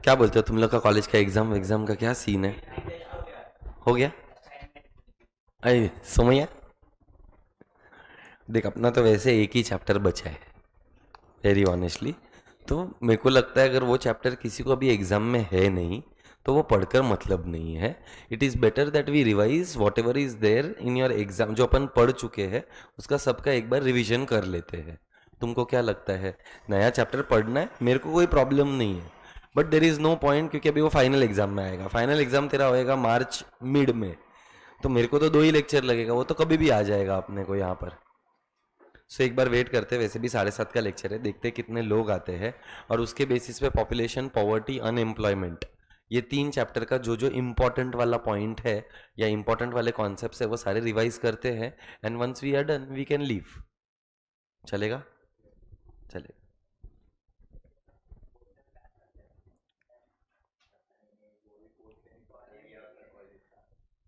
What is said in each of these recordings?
क्या बोलते हो तुम लोग का कॉलेज का एग्जाम का क्या सीन है? हो गया? अरे सोमैया, देख अपना तो वैसे एक ही चैप्टर बचा है, वेरी ऑनेस्टली। तो मेरे को लगता है अगर वो चैप्टर किसी को अभी एग्जाम में है नहीं, तो वो पढ़कर मतलब नहीं है। It is better that we revise whatever is there in your exam. जो अपन पढ़ चुके हैं उसका सबका एक बार रिवीजन कर लेते हैं। तुमको क्या लगता है? नया चैप्टर पढ़ना है, मेरे को कोई प्रॉब्लम नहीं है, but there is no point, क्योंकि अभी वो फाइनल एग्जाम में आएगा। फाइनल एग्जाम तेरा होएगा मार्च मिड में, तो मेरे को तो 2 ही लेक्चर लगेगा, वो तो कभी भी आ जाएगा अपने को यहाँ पर। सो एक बार वेट करते हैं, वैसे भी 7:30 का लेक्चर है, देखते हैं कितने लोग आते हैं, और उसके बेसिस पे पॉपुलेशन, पॉवर्टी, अनएम्प्लॉयमेंट, ये 3 चैप्टर का जो जो इम्पोर्टेंट वाला पॉइंट है या इम्पोर्टेंट वाले कॉन्सेप्ट है वो सारे रिवाइज करते हैं। And once we are done we can leave. चलेगा? चलेगा।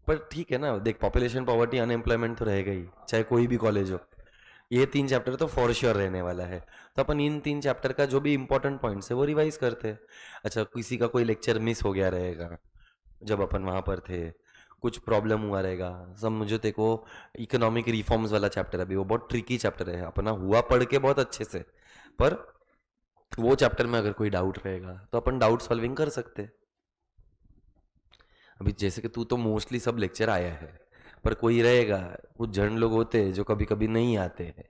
पर ठीक है ना, देख पॉपुलेशन, पॉवर्टी, अनएम्प्लॉयमेंट तो रहेगा ही, चाहे कोई भी कॉलेज हो। ये 3 चैप्टर तो फॉर श्योर रहने वाला है। तो अपन इन 3 चैप्टर का जो भी इंपॉर्टेंट पॉइंट्स है वो रिवाइज करते हैं। अच्छा, किसी का कोई लेक्चर मिस हो गया रहेगा जब अपन वहाँ पर थे, कुछ प्रॉब्लम हुआ रहेगा सब, मुझे देखो इकोनॉमिक रिफॉर्म्स वाला चैप्टर अभी वो बहुत ट्रिकी चैप्टर है, अपना हुआ पढ़ के बहुत अच्छे से, पर वो चैप्टर में अगर कोई डाउट रहेगा तो अपन डाउट सॉल्विंग कर सकते हैं। अभी जैसे कि तू तो मोस्टली सब लेक्चर आया है, पर कोई रहेगा, कुछ जन लोग होते हैं जो कभी कभी नहीं आते हैं।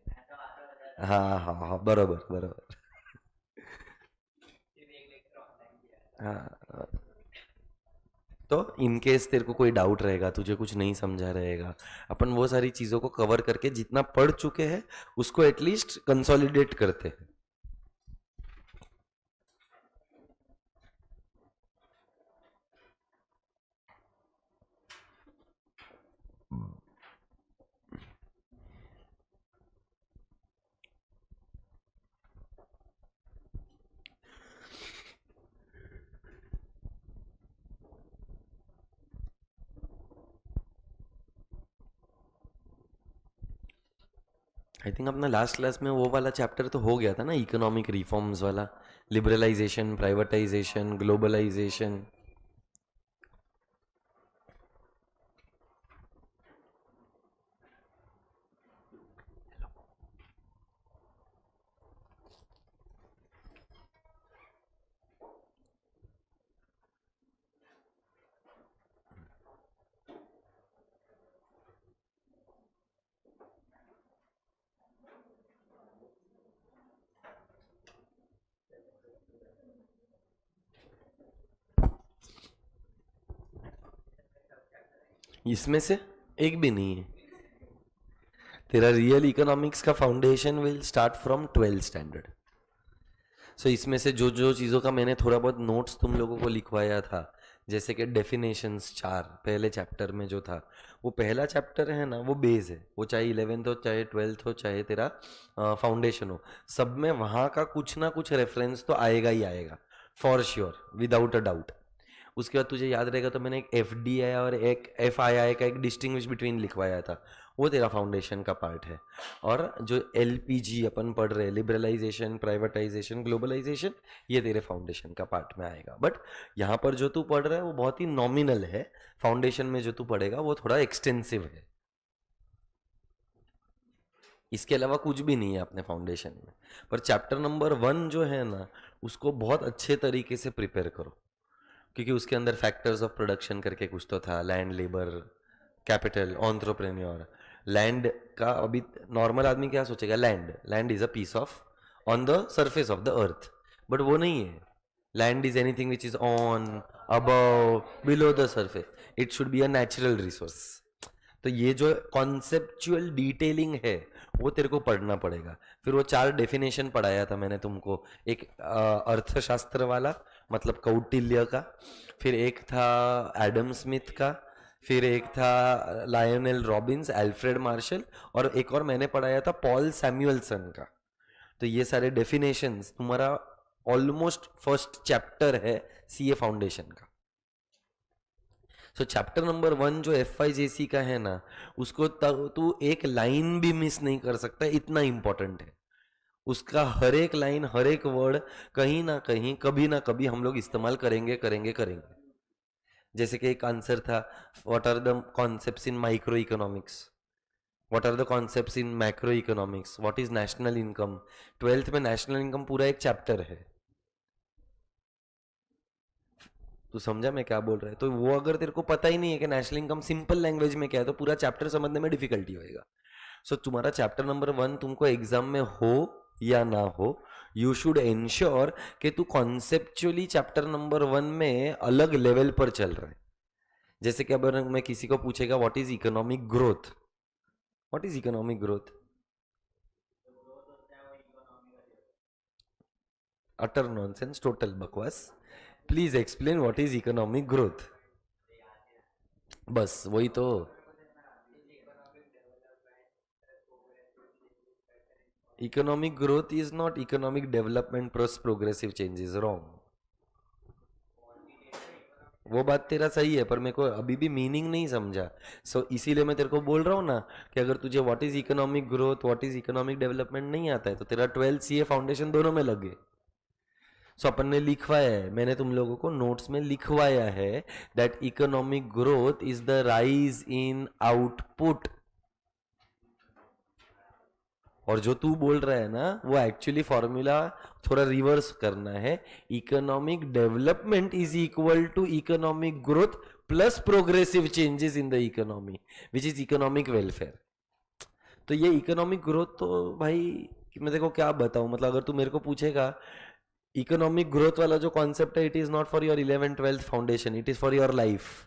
हाँ हाँ हाँ, बरोबर बरोबर। हाँ, तो इन केस तेरे को कोई डाउट रहेगा, तुझे कुछ नहीं समझा रहेगा, अपन वो सारी चीज़ों को कवर करके जितना पढ़ चुके हैं उसको एटलीस्ट कंसोलिडेट करते हैं। आई थिंक अपना लास्ट क्लास में वो वाला चैप्टर तो हो गया था ना, इकोनॉमिक रिफॉर्म्स वाला, लिबरलाइजेशन, प्राइवेटाइजेशन, ग्लोबलाइजेशन। इसमें से एक भी नहीं है। तेरा रियल इकोनॉमिक्स का foundation will start from 12th standard. So इसमें से जो जो चीज़ों का मैंने थोड़ा बहुत नोट्स तुम लोगों को लिखवाया था, जैसे कि डेफिनेशंस 4 पहले चैप्टर में जो था, वो पहला चैप्टर है ना, वो बेस है, वो चाहे 11th हो, चाहे 12th हो, चाहे तेरा फाउंडेशन हो, सब में वहाँ का कुछ ना कुछ रेफरेंस तो आएगा ही आएगा, for sure, without a doubt. उसके बाद तुझे याद रहेगा तो मैंने एक एफ डी आई और एक एफ आई आई का एक डिस्टिंग्विश बिटवीन लिखवाया था, वो तेरा फाउंडेशन का पार्ट है। और जो एल पी जी अपन पढ़ रहे हैं, लिबरलाइजेशन, प्राइवेटाइजेशन, ग्लोबलाइजेशन, ये तेरे फाउंडेशन का पार्ट में आएगा। बट यहाँ पर जो तू पढ़ रहा है वो बहुत ही नॉमिनल है, फाउंडेशन में जो तू पढ़ेगा वो थोड़ा एक्सटेंसिव है। इसके अलावा कुछ भी नहीं है अपने फाउंडेशन में। पर चैप्टर नंबर 1 जो है ना, उसको बहुत अच्छे तरीके से प्रिपेयर करो, क्योंकि उसके अंदर फैक्टर्स ऑफ प्रोडक्शन करके कुछ तो था, land, labour, capital, entrepreneur. Land का अभी नॉर्मल आदमी क्या सोचेगा, land land is a piece of on the surface of the earth, but वो नहीं है। Land is anything which is on, above, below the surface. It should be a natural resource. तो ये जो कॉन्सेप्चुअल डिटेलिंग है वो तेरे को पढ़ना पड़ेगा। फिर वो 4 डेफिनेशन पढ़ाया था मैंने तुमको, एक अर्थशास्त्र वाला, मतलब कौटिल्य का, फिर एक था एडम स्मिथ का, फिर एक था लायनल रॉबिन्स, अल्फ्रेड मार्शल, और एक और मैंने पढ़ाया था पॉल सैमुअलसन का। तो ये सारे डेफिनेशंस तुम्हारा ऑलमोस्ट फर्स्ट चैप्टर है सीए फाउंडेशन का। सो चैप्टर नंबर 1 जो एफ आई जे सी का है ना, उसको तू एक लाइन भी मिस नहीं कर सकता, इतना इंपॉर्टेंट है। उसका हर एक लाइन, हर एक वर्ड कहीं ना कहीं, कभी ना कभी हम लोग इस्तेमाल करेंगे करेंगे करेंगे। जैसे कि एक आंसर था, what are the concepts in micro economics, what are the concepts in macro economics, what is national income. Twelfth में नेशनल इनकम पूरा एक चैप्टर है। तू समझा मैं क्या बोल रहा है? तो वो अगर तेरे को पता ही नहीं है कि नेशनल इनकम सिंपल लैंग्वेज में क्या है, तो पूरा चैप्टर समझने में डिफिकल्टी होएगा। सो तुम्हारा चैप्टर नंबर 1 तुमको एग्जाम में हो या ना हो, यू शुड एंश्योर कि तू कॉन्सेप्चुअली चैप्टर नंबर 1 में अलग लेवल पर चल रहा है। जैसे कि अगर मैं किसी को पूछेगा what is economic growth, what is economic growth, utter nonsense, total बकवास। Please explain what is economic growth. बस वही तो। Economic growth is not economic development plus progressive changes, wrong. वो बात तेरा सही है, पर मेरे को अभी भी मीनिंग नहीं समझा। सो इसीलिए मैं तेरे को बोल रहा हूँ ना कि अगर तुझे what is economic growth, what is economic development नहीं आता है, तो तेरा 12 सीए फाउंडेशन दोनों में लगे। सो अपन ने लिखवाया है, मैंने तुम लोगों को नोट्स में लिखवाया है that economic growth is the rise in output. और जो तू बोल रहा है ना, वो एक्चुअली फॉर्मूला थोड़ा रिवर्स करना है। Economic development is equal to economic growth plus progressive changes in the economy, which is economic welfare. तो ये इकोनॉमिक ग्रोथ तो भाई, मैं देखो क्या बताऊं, मतलब अगर तू मेरे को पूछेगा, इकोनॉमिक ग्रोथ वाला जो कॉन्सेप्ट है, it is not for your 11th-12th foundation, it is for your life.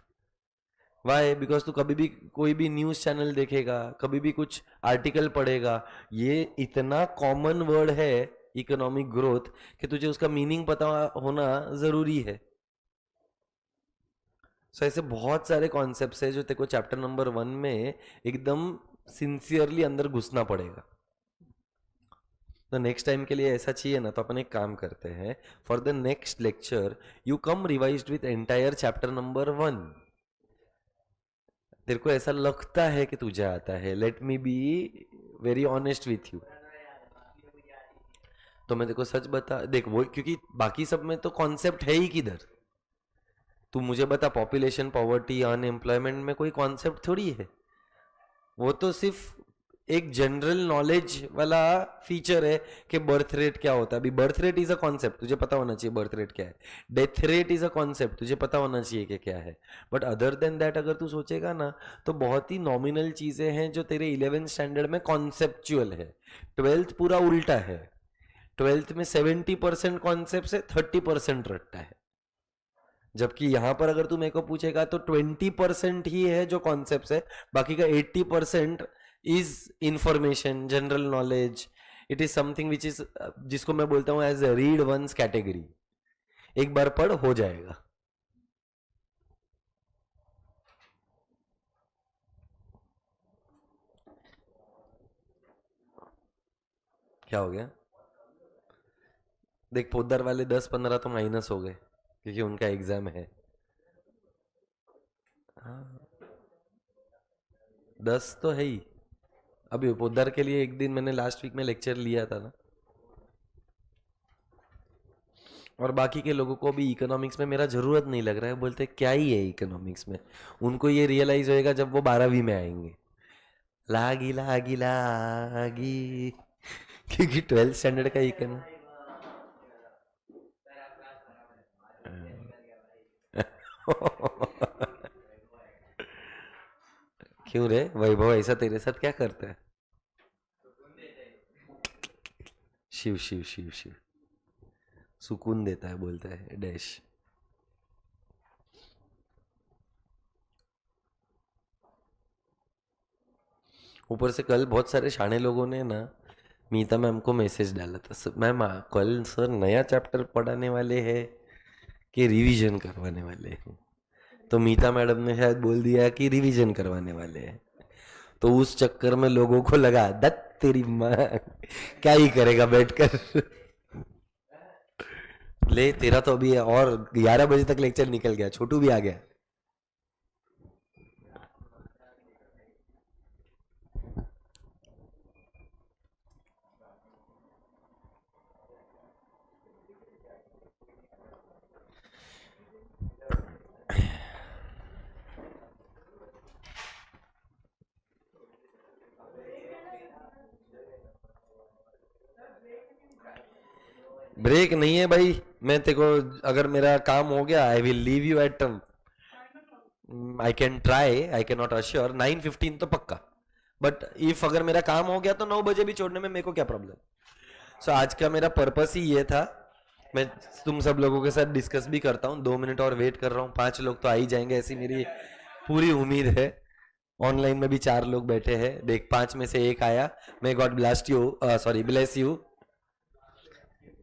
Why? Because तू कभी भी कोई भी न्यूज चैनल देखेगा, कभी भी कुछ आर्टिकल पढ़ेगा, ये इतना कॉमन वर्ड है इकोनॉमिक ग्रोथ कि तुझे उसका मीनिंग पता होना जरूरी है। सो ऐसे बहुत सारे कॉन्सेप्ट्स है जो तेरे को चैप्टर नंबर 1 में एकदम सिंसियरली अंदर घुसना पड़ेगा। तो नेक्स्ट टाइम के लिए ऐसा चाहिए ना, तो अपन एक काम करते हैं, for the next lecture you come revised with entire chapter number 1। तेरे को ऐसा लगता है कि तुझे आता है, let me B very honest with you. तो मैं देखो सच बता, देख वो, क्योंकि बाकी सब में तो कॉन्सेप्ट है ही किधर। तू मुझे बता, पॉपुलेशन, पॉवर्टी, अनएम्प्लॉयमेंट में कोई कॉन्सेप्ट थोड़ी है। वो तो सिर्फ एक जनरल नॉलेज वाला फीचर है कि बर्थ रेट क्या होता है। अभी birth rate is a concept, तुझे पता होना चाहिए बर्थ रेट क्या है। Death rate is a concept, तुझे पता होना चाहिए कि क्या है। बट अदर देन दैट अगर तू सोचेगा ना, तो बहुत ही नॉमिनल चीजें हैं जो तेरे 11th स्टैंडर्ड में कॉन्सेप्चुअल है। 12th पूरा उल्टा है। 12th में 70% कॉन्सेप्ट है, 30% रट्टा है। जबकि यहां पर अगर तू मेरे को पूछेगा तो 20% ही है जो कॉन्सेप्ट है, बाकी का 80% is information, general knowledge. It is something which is, जिसको मैं बोलता हूं एज रीड वंस कैटेगरी। एक बार पढ़ हो जाएगा। क्या हो गया? देख, पोद्दार वाले 10-15 तो माइनस हो गए क्योंकि उनका एग्जाम है। हाँ, 10 तो है ही। अभी पोद्दार के लिए एक दिन मैंने लास्ट वीक में लेक्चर लिया था ना। और बाकी के लोगों को भी इकोनॉमिक्स में मेरा जरूरत नहीं लग रहा है, बोलते क्या ही है इकोनॉमिक्स में। उनको ये रियलाइज होएगा जब वो 12वीं में आएंगे। लागी लागी लागी। क्योंकि 12th स्टैंडर्ड का इकोनॉमिक्स। क्यों रे वैभव, ऐसा तेरे साथ क्या करता है? शिव शिव शिव शिव, सुकून देता है बोलता है डैश। ऊपर से कल बहुत सारे शाणे लोगों ने ना मीता मैम को मैसेज डाला था, मैम कल सर नया चैप्टर पढ़ाने वाले हैं कि रिवीजन करवाने वाले हैं?" तो मीता मैडम ने शायद बोल दिया कि रिवीजन करवाने वाले हैं। तो उस चक्कर में लोगों को लगा दत्त तेरी माँ, क्या ही करेगा बैठकर। ले तेरा तो अभी और 11 बजे तक लेक्चर निकल गया, छोटू भी आ गया। ब्रेक नहीं है भाई, मैं तेरे को अगर मेरा काम हो गया I will leave you at, I can try, I can not assure 9:15 तो पक्का, बट इफ अगर मेरा काम हो गया तो 9 बजे भी छोड़ने में मेरे को क्या प्रॉब्लम। सो आज का मेरा पर्पस ही ये था, मैं तुम सब लोगों के साथ डिस्कस भी करता हूँ। 2 मिनट और वेट कर रहा हूँ, 5 लोग तो आ ही जाएंगे ऐसी मेरी पूरी उम्मीद है। ऑनलाइन में भी 4 लोग बैठे हैं, देख 5 में से एक आया। May God blast you, sorry bless you.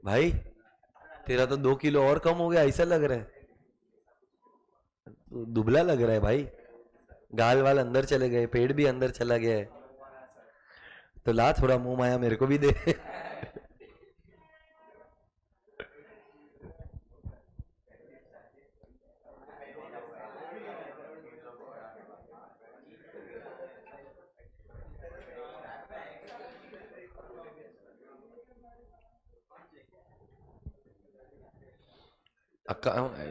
भाई तेरा तो 2 किलो और कम हो गया ऐसा लग रहा है, दुबला लग रहा है भाई, गाल वाल अंदर चले गए, पेट भी अंदर चला गया है, तो ला थोड़ा मुंह माया मेरे को भी दे।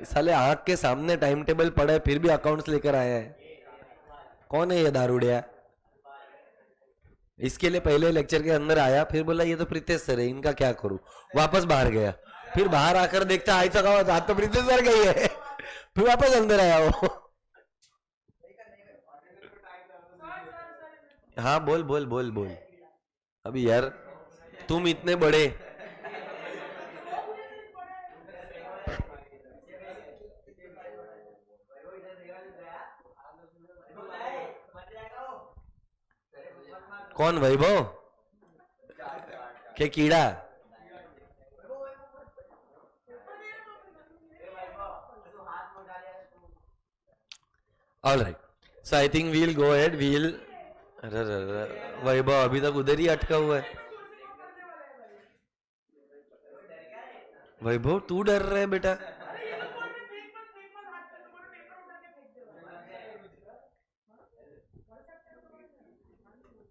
साले आंख के सामने टाइम टेबल पड़ा है फिर भी अकाउंट्स लेकर आया है, कौन है ये दारूडिया। इसके लिए पहले लेक्चर के अंदर आया, फिर बोला ये तो प्रीतेश सर है, इनका क्या करूं, वापस बाहर गया, फिर बाहर आकर देखता आई सका आज तो प्रीतेश सर गई है, फिर वापस अंदर आया वो। हाँ बोल बोल बोल बोल। अभी यार तुम इतने बड़े, कौन वैभव के कीड़ा, all right, so I think we'll go ahead we'll. अरे वैभव अभी तक उधर ही अटका हुआ है। वैभव तू डर रहा है बेटा,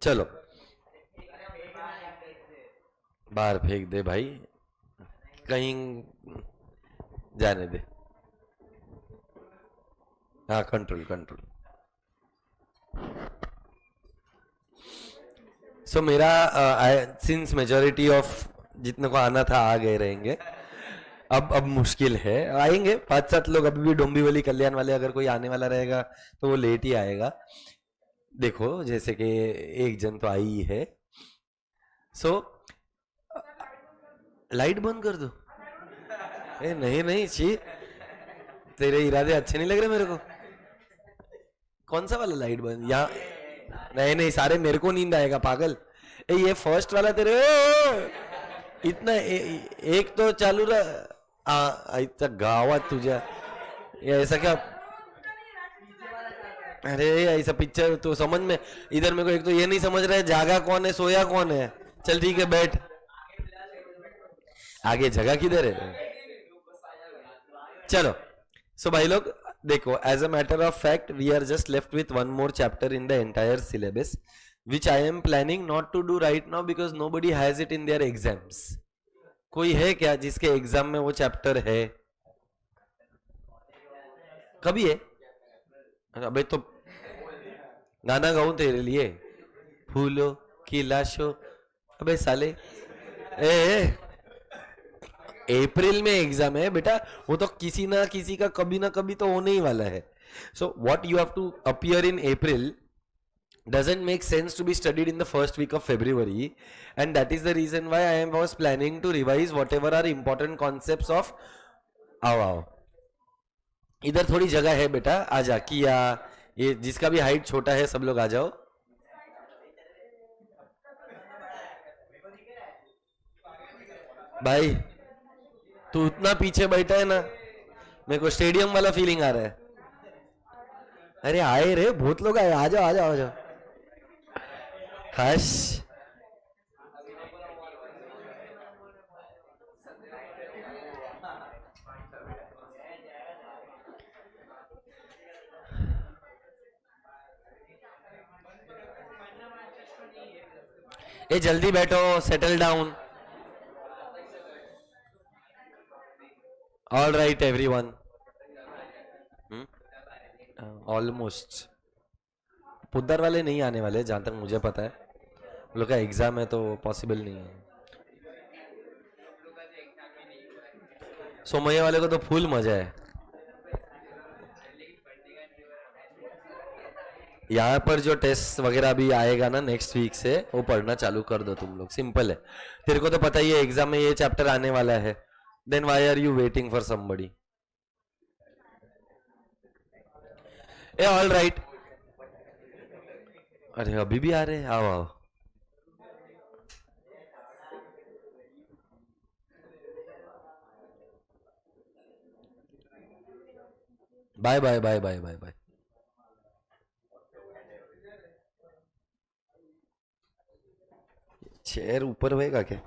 चलो बाहर फेंक दे भाई, कहीं जाने दे। हाँ कंट्रोल कंट्रोल। सो मेरा सिंस मेजोरिटी ऑफ जितने को आना था आ गए रहेंगे, अब मुश्किल है, आएंगे 5-7 लोग अभी भी, डोंबिवली कल्याण वाले अगर कोई आने वाला रहेगा तो वो लेट ही आएगा। देखो जैसे कि एक जन तो आई ही है, सो लाइट बंद कर दो। ए नहीं नहीं छी, तेरे इरादे अच्छे नहीं लग रहे मेरे को। कौन सा वाला लाइट बंद यहाँ, नहीं नहीं सारे मेरे को नींद आएगा पागल। ए ये फर्स्ट वाला तेरे इतना एक तो चालू रहा इतना गावात तुझा, ये ऐसा क्या। अरे ऐसा पिक्चर तो समझ में, इधर मेरे को एक तो ये नहीं समझ रहा है जागा कौन है सोया कौन है। चल ठीक है बैठ, आगे जगह किधर है। चलो सो भाई लोग देखो, as a matter of fact we are just left with one more chapter in the entire syllabus which I am planning not to do right now because nobody has it in their exams. कोई है क्या जिसके exam में वो chapter है? कभी है? अबे तो गाना गाऊं तेरे लिए, फूलों की लाशों। अबे साले ए अप्रैल में एग्जाम है बेटा, वो तो किसी ना किसी का कभी ना कभी तो होने ही वाला है। So what you have to appear in April doesn't make sense to be studied in the first week of February, and that is the reason why I was planning to revise whatever are important concepts of आओ इधर थोड़ी जगह है बेटा, आजा किया, ये जिसका भी हाइट छोटा है सब लोग आ जाओ। भाई तू उतना पीछे बैठा है ना, मेरे को स्टेडियम वाला फीलिंग आ रहा है। अरे आए रे बहुत लोग आए, आ जाओ आ जाओ आ जाओ। हर्ष ये जल्दी बैठो, settle down. All right everyone, almost Poddar वाले नहीं आने वाले जहां तक मुझे पता है, उन लोग का एग्जाम है तो पॉसिबल नहीं है। सोमैया वाले को तो फुल मजा है। यहाँ पर जो टेस्ट वगैरह अभी आएगा ना नेक्स्ट वीक से, वो पढ़ना चालू कर दो तुम लोग, सिंपल है। तेरे को तो पता ही है एग्जाम में ये चैप्टर आने वाला है, then why are you waiting for somebody? Ah all right, अरे अभी भी आ रहे हैं, आओ आओ। Bye bye bye bye bye bye. Chair ऊपर होएगा क्या?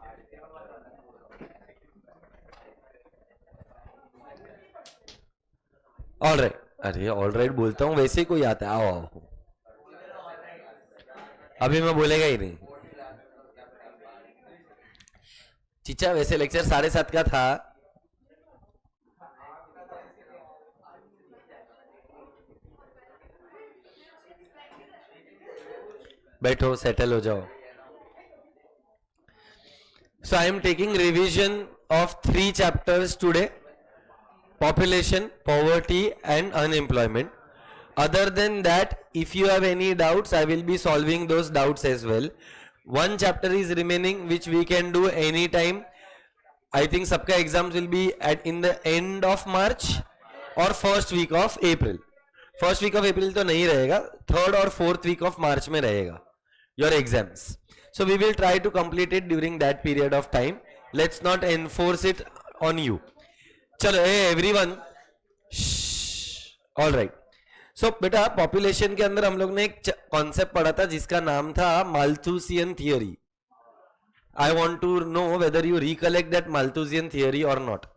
ऑल राइट, अरे ऑल राइट बोलता हूँ वैसे ही कोई आता है, आओ आओ। अभी मैं बोलेगा ही नहीं। चिचा वैसे लेक्चर 7:30 का था। बैठो, सेटल हो जाओ। So I am taking revision of 3 chapters today: population, poverty and unemployment. Other than that, if you have any doubts, I will be solving those doubts as well. One chapter is remaining which we can do anytime. I think सबका exams will be in the end of March or first week of April. First week of April तो नहीं रहेगा, third और fourth week of March में रहेगा your exams. So we will try to complete it during that period of time. Let's not enforce it on you. चलो everyone, all right. So बेटा population के अंदर हम लोग ने एक concept पढ़ा था जिसका नाम था Malthusian theory. I want to know whether you recollect that Malthusian theory or not.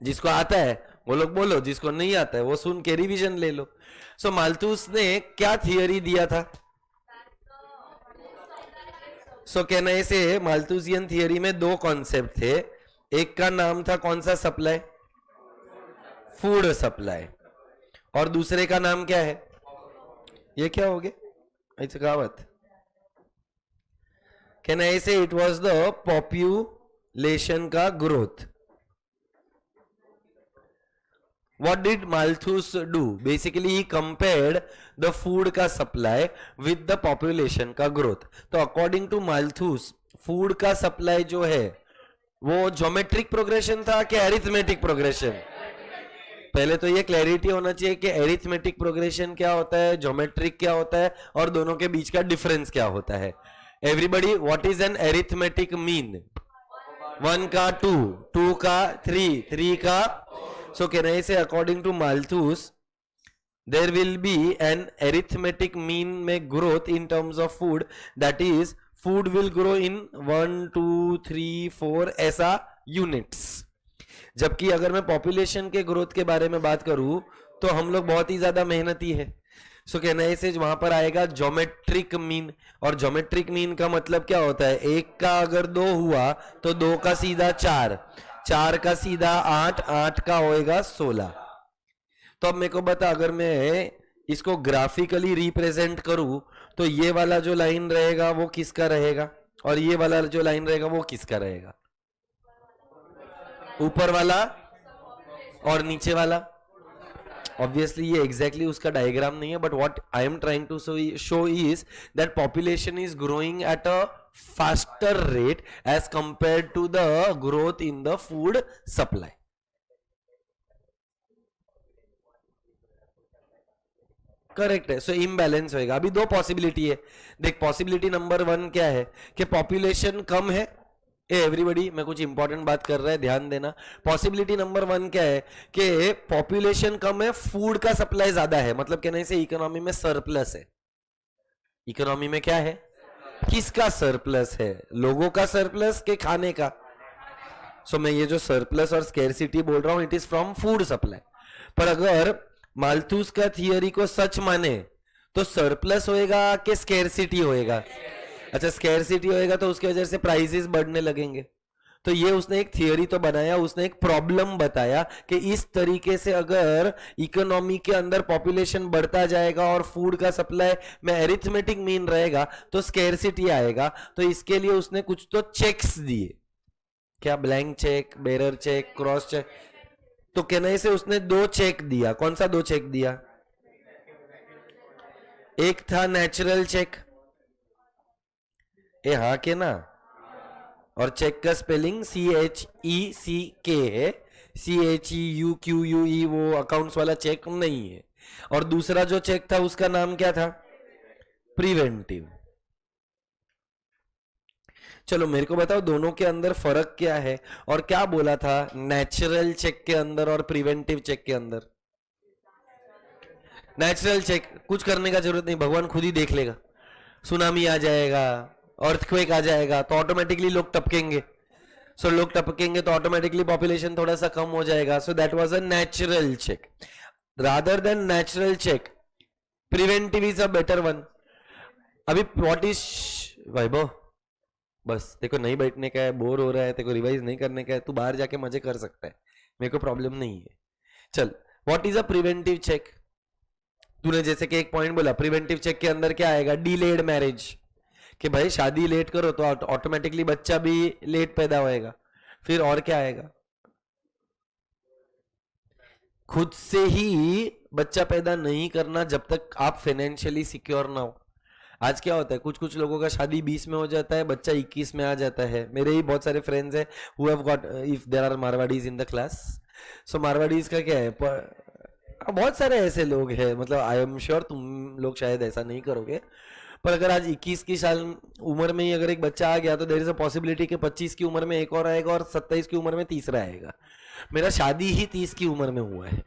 जिसको आता है वो लोग बोलो, जिसको नहीं आता है वो सुन के रिवीजन ले लो। So माल्थुस ने क्या थियरी दिया था? सो कहना ऐसे, माल्थुसियन थियरी में 2 कॉन्सेप्ट थे। एक का नाम था कौन सा? Supply, food supply. और दूसरे का नाम क्या है? ये क्या हो गया ऐसे कहावत? कहना ऐसे, इट वाज द पॉपुलेशन का growth. What did Malthus do? Basically he compared the food का supply with the population का growth. तो according to Malthus food का supply जो है वो geometric progression था कि arithmetic progression? पहले तो ये क्लैरिटी होना चाहिए कि arithmetic progression क्या होता है, geometric क्या होता है और दोनों के बीच का डिफरेंस क्या होता है। Everybody, what is an arithmetic mean? 1 का 2, 2 का 3, 3 का। So can I say according to Malthus there will be an arithmetic mean में growth in terms of food, that is food will grow in 1 2 3 4 ऐसा units। जबकि अगर मैं population के growth के बारे में बात करूं तो हम लोग बहुत ही ज्यादा मेहनती है। सो कहना ऐसे वहां पर आएगा ज्योमेट्रिक मीन, और ज्योमेट्रिक मीन का मतलब क्या होता है? 1 का अगर 2 हुआ तो 2 का सीधा 4, 4 का सीधा 8, 8 का होएगा 16। तो अब मेरे को बता, अगर मैं इसको ग्राफिकली रिप्रेजेंट करूं तो ये वाला जो लाइन रहेगा वो किसका रहेगा और ये वाला जो लाइन रहेगा वो किसका रहेगा? ऊपर वाला और नीचे वाला। ऑब्वियसली ये एग्जैक्टली उसका डायग्राम नहीं है, but what I am trying to show is that population is growing at a faster rate as compared to the growth in the food supply. Correct है। सो इम्बैलेंस होएगा। अभी 2 पॉसिबिलिटी है। देख, possibility number 1 क्या है कि पॉपुलेशन कम है। Everybody, मैं कुछ इंपॉर्टेंट बात कर रहा है, ध्यान देना। पॉसिबिलिटी नंबर 1 क्या है कि पॉपुलेशन कम है, फूड का सप्लाई ज्यादा है। मतलब कहने से इकोनॉमी में सरप्लस है। इकोनॉमी में क्या है? किसका सरप्लस है? लोगों का सरप्लस के खाने का? सो मैं ये जो सरप्लस और स्केर्सिटी बोल रहा हूं, it is from food supply. पर अगर माल्थुस का थियरी को सच माने तो सरप्लस होएगा कि स्केर्सिटी होएगा? अच्छा, स्केर्सिटी होएगा तो उसकी वजह से प्राइसेस बढ़ने लगेंगे। तो ये उसने एक थियरी तो बनाया, उसने एक प्रॉब्लम बताया कि इस तरीके से अगर इकोनॉमी के अंदर पॉपुलेशन बढ़ता जाएगा और फूड का सप्लाई में एरिथमेटिक मीन रहेगा तो स्केर्सिटी आएगा। तो इसके लिए उसने कुछ तो चेक्स दिए। क्या blank cheque, bearer cheque, cross cheque? तो केनई से उसने 2 चेक दिया। कौन सा 2 चेक दिया? एक था नेचुरल चेक, ए हाँ के ना, और चेक का स्पेलिंग CHECK है, CHEUQUE, वो अकाउंट्स वाला चेक नहीं है। और दूसरा जो चेक था उसका नाम क्या था? प्रिवेंटिव। चलो मेरे को बताओ दोनों के अंदर फर्क क्या है, और क्या बोला था नेचुरल चेक के अंदर और प्रिवेंटिव चेक के अंदर? नेचुरल चेक कुछ करने का जरूरत नहीं, भगवान खुद ही देख लेगा। सुनामी आ जाएगा, अर्थक्वेक आ जाएगा तो ऑटोमेटिकली लोग टपकेंगे, सो लोग टपकेंगे तो ऑटोमेटिकली पॉपुलेशन थोड़ा सा कम हो जाएगा। So that was a natural check. Rather than natural check, preventive is a better one. अभी व्हाट इज वैभव, बस देखो नहीं बैठने का है, बोर हो रहा है, तेको रिवाइज नहीं करने का है, तू बाहर जाके मजे कर सकता है, मेरे को प्रॉब्लम नहीं है। चल, what is a preventive check? तूने जैसे कि एक पॉइंट बोला, प्रिवेंटिव चेक के अंदर क्या आएगा? डिलेड मैरिज, कि भाई शादी लेट करो तो ऑटोमेटिकली बच्चा भी लेट पैदा होएगा। फिर और क्या आएगा? खुद से ही बच्चा पैदा नहीं करना जब तक आप फाइनेंशियली सिक्योर ना हो। आज क्या होता है, कुछ कुछ लोगों का शादी 20 में हो जाता है, बच्चा 21 में आ जाता है। मेरे ही बहुत सारे फ्रेंड्स हैं who have got, if there are Marwaris in the class, so Marwaris का क्या है, बहुत सारे ऐसे लोग हैं, मतलब आई एम श्योर तुम लोग शायद ऐसा नहीं करोगे, पर अगर आज 21 की साल उम्र में ही अगर एक बच्चा आ गया तो देयर इज अ पॉसिबिलिटी कि 25 की उम्र में एक और आएगा और 27 की उम्र में तीसरा आएगा। मेरा शादी ही 30 की उम्र में हुआ है,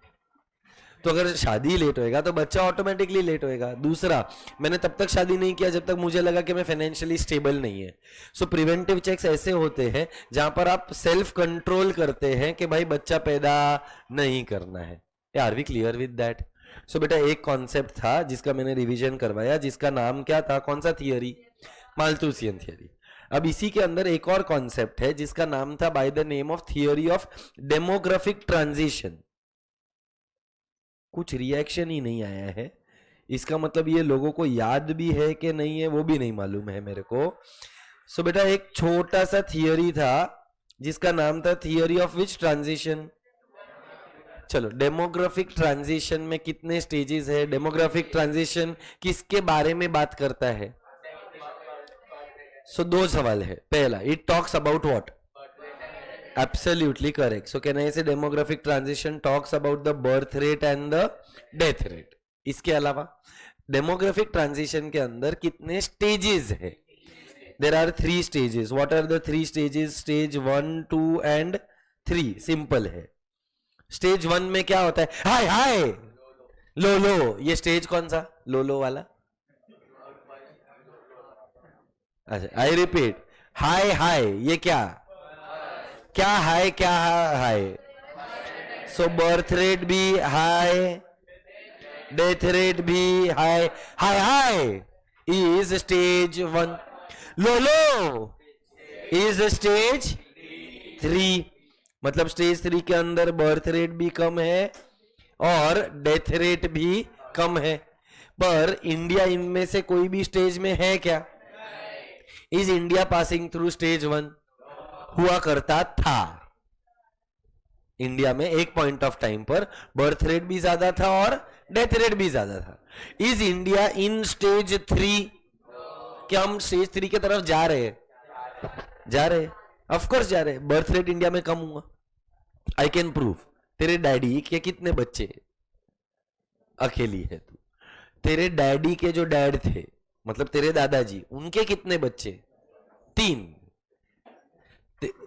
तो अगर शादी लेट होएगा तो बच्चा ऑटोमेटिकली लेट होएगा। दूसरा, मैंने तब तक शादी नहीं किया जब तक मुझे लगा कि मैं फाइनेंशियली स्टेबल नहीं है। सो प्रिवेंटिव चेक्स ऐसे होते हैं जहां पर आप सेल्फ कंट्रोल करते हैं कि भाई बच्चा पैदा नहीं करना है। Are we clear with that? So बेटा एक कॉन्सेप्ट था जिसका मैंने रिवीजन करवाया, जिसका नाम क्या था, कौन सा थियरी? Malthusian theory. अब इसी के अंदर एक और कॉन्सेप्ट है जिसका नाम था by the name of theory of demographic transition. कुछ रिएक्शन ही नहीं आया है, इसका मतलब ये लोगों को याद भी है कि नहीं है वो भी नहीं मालूम है मेरे को। सो बेटा एक छोटा सा थियरी था जिसका नाम था थियरी ऑफ विच ट्रांजिशन? चलो, डेमोग्राफिक ट्रांजिशन में कितने स्टेजेस है? डेमोग्राफिक ट्रांजिशन किसके बारे में बात करता है? सो 2 सवाल है। पहला, it talks about what? Absolutely correct. So can I say demographic transition talks about the birth rate and the death rate. इसके अलावा demographic transition के अंदर कितने stages है? There are 3 stages. What are the 3 stages? Stage 1, 2 and 3. Simple है। Stage 1 में क्या होता है? हाय हाय लो लो, ये स्टेज कौन सा? लो लो वाला। अच्छा, आई रिपीट, हाय हाय, ये क्या क्या हाय, क्या हाय? सो बर्थ रेट भी हाय, डेथ रेट भी high. High high is stage 1, low low is stage 3। मतलब स्टेज 3 के अंदर बर्थ रेट भी कम है और डेथ रेट भी कम है। पर इंडिया इनमें से कोई भी स्टेज में है क्या? Is India passing through stage 1? हुआ करता था। इंडिया में एक पॉइंट ऑफ टाइम पर बर्थ रेट भी ज्यादा था और डेथ रेट भी ज्यादा था। Is India in stage 3? क्या हम स्टेज 3 की तरफ जा रहे हैं? जा रहे हैं, ऑफकोर्स जा रहे हैं। बर्थ रेट इंडिया में कम हुआ, आई कैन प्रूव। तेरे डैडी के कितने बच्चे? अकेली है तू। तेरे डैडी के जो डैड थे, मतलब तेरे दादाजी, उनके कितने बच्चे? 3।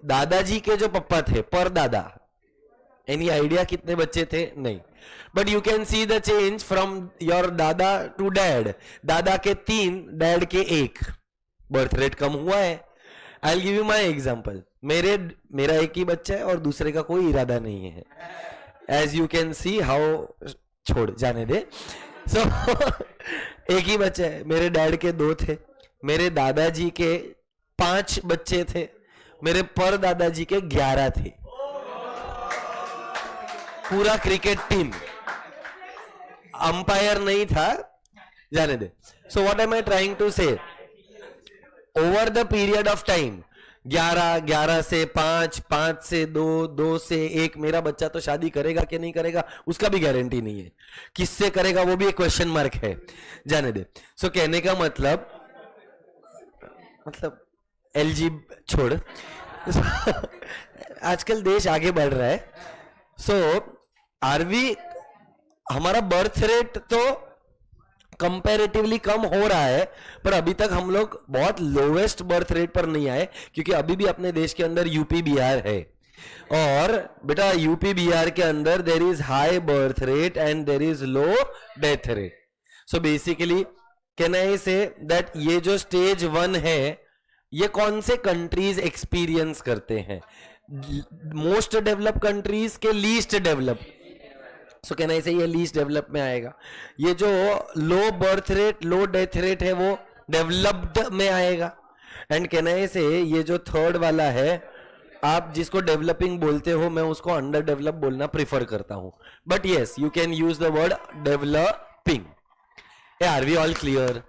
दादाजी के जो पप्पा थे, पर दादा, एनी आइडिया कितने बच्चे थे? नहीं। But you can see the change from your दादा टू डैड। दादा के 3, डैड के 1। बर्थ रेट कम हुआ है। I will give you my example. मेरा एक ही बच्चा है और दूसरे का कोई इरादा नहीं है। As you can see how, छोड़ जाने दे। सो एक ही बच्चा है। मेरे डैड के 2 थे, मेरे दादाजी के 5 बच्चे थे, मेरे पर दादाजी के 11 थे। पूरा क्रिकेट टीम, अंपायर नहीं था, जाने दे। So what am I trying to say? Over the period of time 11, 11 से 5, 5 से 2, 2 से 1। मेरा बच्चा तो शादी करेगा कि नहीं करेगा उसका भी गारंटी नहीं है, किससे करेगा वो भी एक क्वेश्चन मार्क है, जाने दे। सो कहने का मतलब एलजी छोड़। आजकल देश आगे बढ़ रहा है। सो आरवी हमारा बर्थ रेट तो कंपैरेटिवली कम हो रहा है, पर अभी तक हम लोग बहुत लोवेस्ट बर्थ रेट पर नहीं आए, क्योंकि अभी भी अपने देश के अंदर यूपी बिहार है। और बेटा यूपी बिहार के अंदर there is high birth rate and there is low death rate. So basically can I say that ये जो स्टेज 1 है ये कौन से कंट्रीज एक्सपीरियंस करते हैं? मोस्ट डेवलप कंट्रीज के लीस्ट डेवलप। सो कहना से ये लीस्ट डेवलप में आएगा। ये जो लो बर्थ रेट लो डेथ रेट है वो डेवलप्ड में आएगा। एंड कहना से ये जो थर्ड वाला है, आप जिसको डेवलपिंग बोलते हो मैं उसको अंडर डेवलप बोलना प्रिफर करता हूं, but yes you can use the word developing. Are we all clear?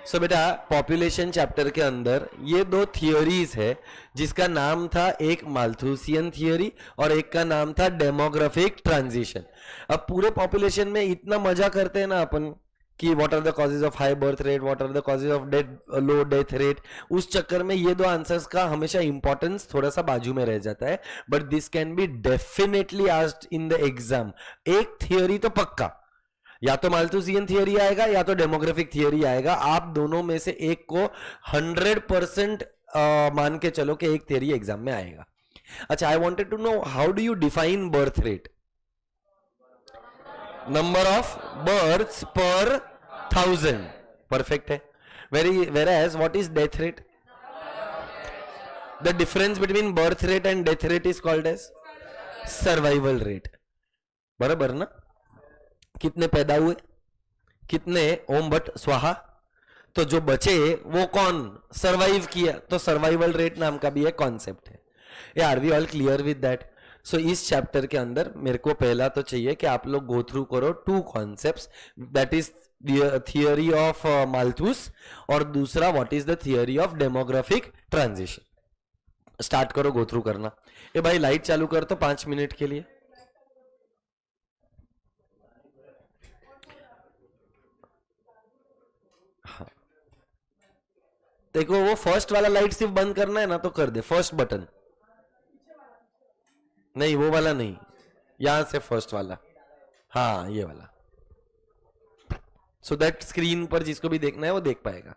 So बेटा पॉपुलेशन चैप्टर के अंदर ये दो थियोरीज है, जिसका नाम था एक माल्थूसियन थियोरी और एक का नाम था डेमोग्राफिक ट्रांजिशन। अब पूरे पॉपुलेशन में इतना मजा करते हैं ना अपन कि what are the causes of high birth rate, what are the causes of low death rate, उस चक्कर में ये दो आंसर्स का हमेशा इंपॉर्टेंस थोड़ा सा बाजू में रह जाता है। But this can be definitely asked in the exam. एक थियोरी तो पक्का, या तो माल्थुसियन थियरी आएगा या तो डेमोग्राफिक थियरी आएगा, आप दोनों में से एक को 100% मान के चलो कि एक थियरी एग्जाम में आएगा। अच्छा, I wanted to know how do you define birth rate? Number of births per 1000, perfect है। whereas what is death rate? The difference between birth rate and death rate is called as survival rate, बराबर ना? कितने पैदा हुए, कितने ओम भट्ट स्वाहा, तो जो बचे वो कौन सरवाइव किया, तो सर्वाइवल रेट नाम का भी एक कॉन्सेप्ट है। ये are we all clear with that? So इस चैप्टर के अंदर मेरे को पहला तो चाहिए कि आप लोग गो थ्रू करो 2 concepts, that is theory of Malthus और दूसरा what is the theory of demographic transition. Start करो गो थ्रू करना। ये भाई लाइट चालू कर तो 5 मिनट के लिए। हाँ देखो, वो फर्स्ट वाला लाइट सिर्फ बंद करना है ना तो कर दे, फर्स्ट बटन नहीं, वो वाला नहीं, यहां से फर्स्ट वाला, हाँ ये वाला, सो दैट स्क्रीन पर जिसको भी देखना है वो देख पाएगा।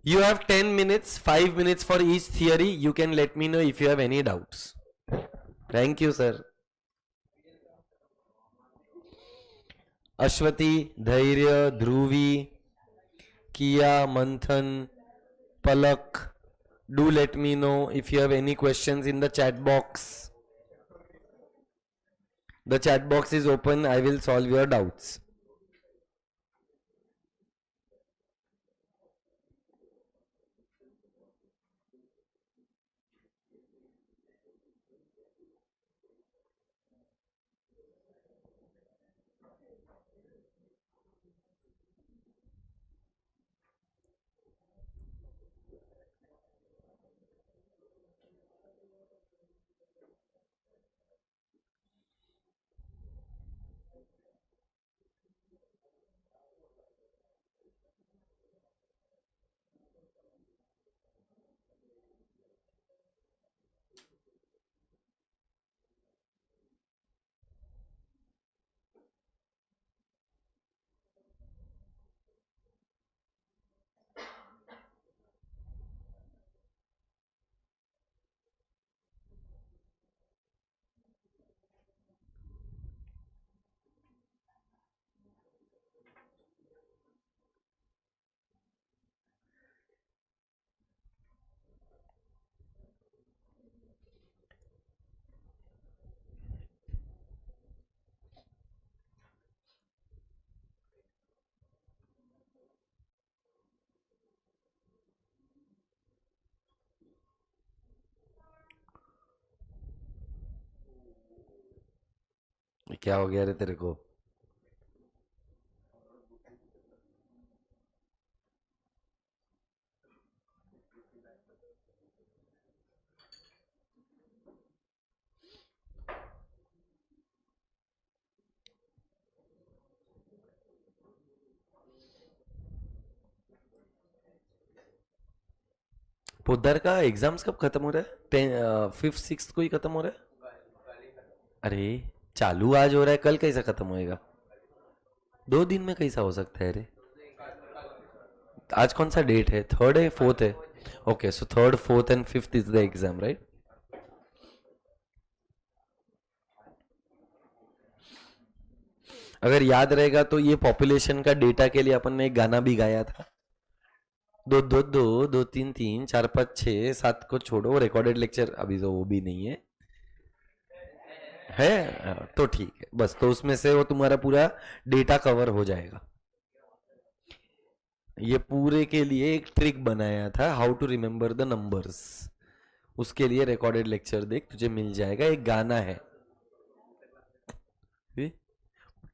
You have 10 minutes, 5 minutes for each theory. You can let me know if you have any doubts. Thank you, sir. Ashwathi, धैर्य, ध्रुवी, किया, मंथन, पलक. Do let me know if you have any questions in the chat box. The chat box is open. I will solve your doubts. क्या हो गया रे तेरे को? पोद्दार का एग्जाम्स कब खत्म हो रहा है? 5th 6th को ही खत्म हो रहा है? अरे चालू आज हो रहा है, कल कैसा खत्म होएगा? 2 दिन में कैसा हो सकता है रे? आज कौन सा डेट है? 3rd है, 4th है? Okay, so 3rd 4th and 5th is the exam, right? अगर याद रहेगा तो ये पॉपुलेशन का डेटा के लिए अपन ने एक गाना भी गाया था, दो दो दो दो तीन तीन चार पाँच छः सात को छोड़ो, रिकॉर्डेड लेक्चर अभी तो वो भी नहीं है तो ठीक है, बस तो उसमें से वो तुम्हारा पूरा डेटा कवर हो जाएगा। ये पूरे के लिए एक ट्रिक बनाया था, how to remember the numbers. उसके लिए रिकॉर्डेड लेक्चर देख, तुझे मिल जाएगा, एक गाना है।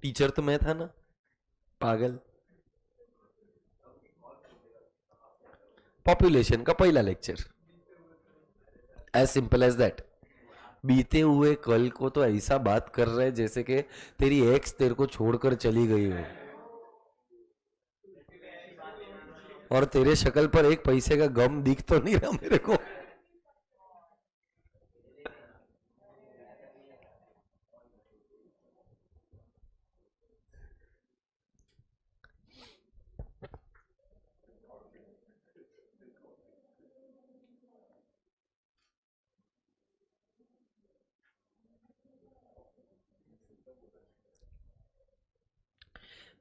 टीचर तो मैं था ना, पागल। पॉपुलेशन का पहला lecture, as simple as that. बीते हुए कल को तो ऐसा बात कर रहे हैं जैसे कि तेरी एक्स तेरे को छोड़कर चली गई हो, और तेरे शक्ल पर एक पैसे का गम दिख तो नहीं रहा मेरे को।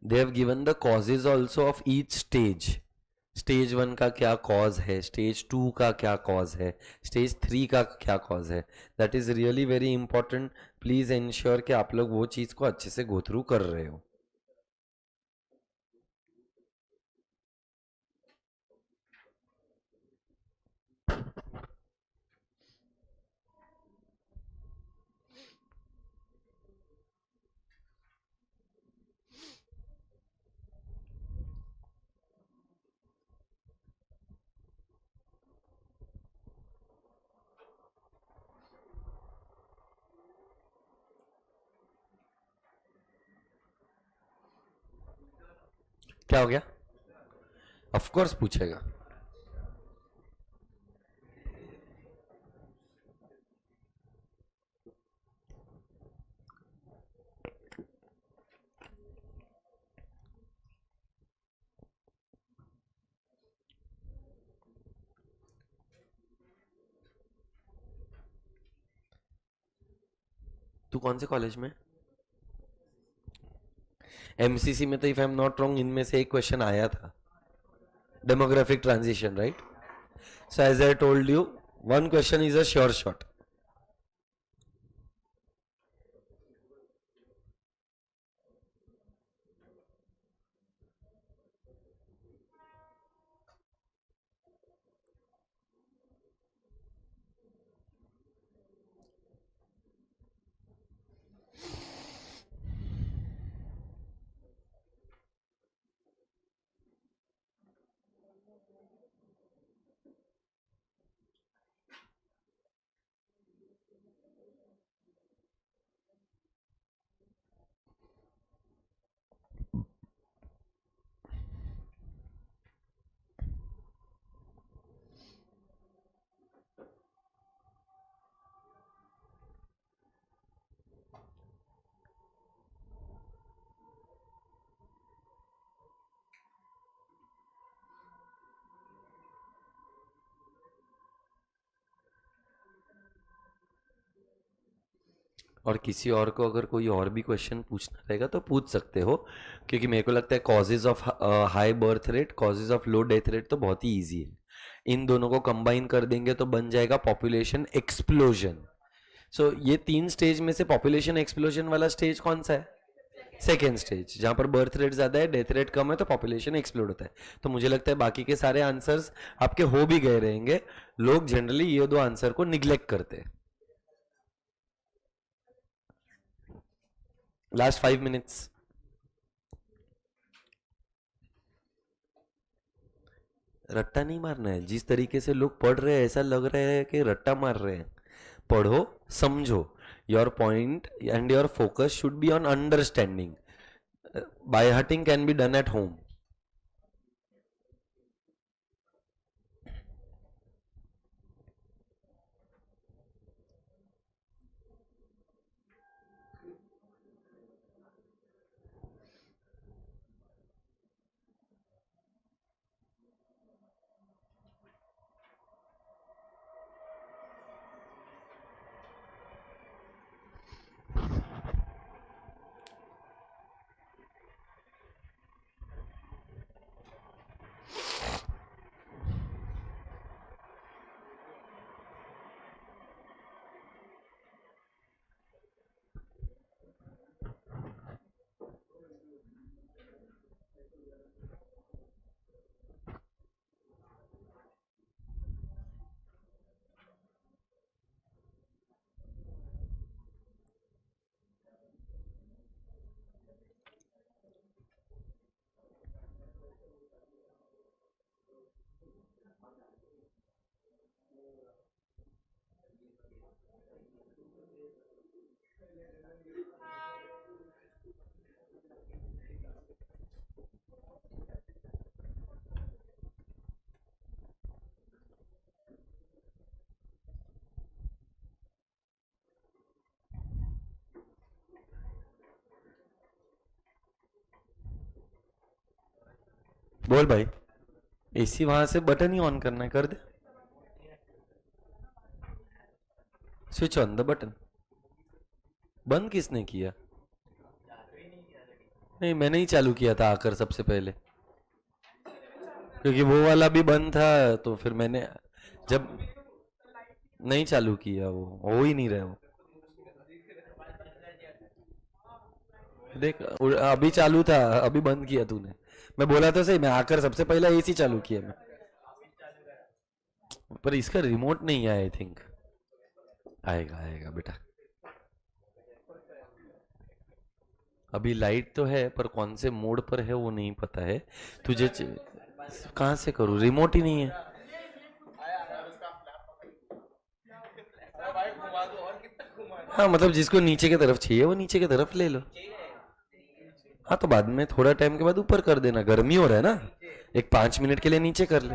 They have given the causes also of each stage. Stage 1 का क्या कॉज है, स्टेज 2 का क्या कॉज है, स्टेज 3 का क्या कॉज है। That is really very important. Please ensure कि आप लोग वो चीज को अच्छे से गो थ्रू कर रहे हो। क्या हो गया? ऑफ कोर्स पूछेगा। तू कौन से कॉलेज में? एमसीसी में तो if I am not wrong इनमें से एक क्वेश्चन आया था, demographic transition, right? So as I told you, one question is a sure shot. और किसी और को अगर कोई और भी क्वेश्चन पूछना रहेगा तो पूछ सकते हो, क्योंकि मेरे को लगता है causes of high birth rate, causes of low death rate तो बहुत ही ईजी है। इन दोनों को कंबाइन कर देंगे तो बन जाएगा पॉपुलेशन एक्सप्लोजन। सो ये 3 स्टेज में से पॉपुलेशन एक्सप्लोजन वाला स्टेज कौन सा है? सेकेंड स्टेज, जहां पर बर्थ रेट ज्यादा है, डेथ रेट कम है, तो पॉपुलेशन एक्सप्लोड होता है। तो मुझे लगता है बाकी के सारे आंसर्स आपके हो भी गए रहेंगे। लोग जनरली ये 2 आंसर को निग्लेक्ट करते हैं। Last 5 minutes. रट्टा नहीं मारना है। जिस तरीके से लोग पढ़ रहे हैं ऐसा लग रहा है कि रट्टा मार रहे हैं। पढ़ो, समझो। Your point and your focus should be on understanding. By hearting can be done at home. बोल भाई, एसी वहां से बटन ही ऑन करना है, कर दे, स्विच ऑन द बटन। बंद किसने किया? नहीं, मैंने ही चालू किया था आकर सबसे पहले, क्योंकि वो वाला भी बंद था, तो फिर मैंने जब नहीं चालू किया, वो हो ही नहीं रहा वो। देख, अभी चालू था, अभी बंद किया तूने। मैं बोला तो सही, मैं आकर सबसे पहले एसी चालू किया मैं, पर इसका रिमोट नहीं है आई थिंक। आएगा आएगा बेटा। अभी लाइट तो है, पर कौन से मोड पर है वो नहीं पता है तुझे। कहाँ से करूँ, रिमोट ही नहीं है। हाँ मतलब जिसको नीचे की तरफ चाहिए वो नीचे की तरफ ले लो। हाँ तो बाद में थोड़ा टाइम के बाद ऊपर कर देना, गर्मी हो रहा है ना, एक 5 मिनट के लिए नीचे कर ले।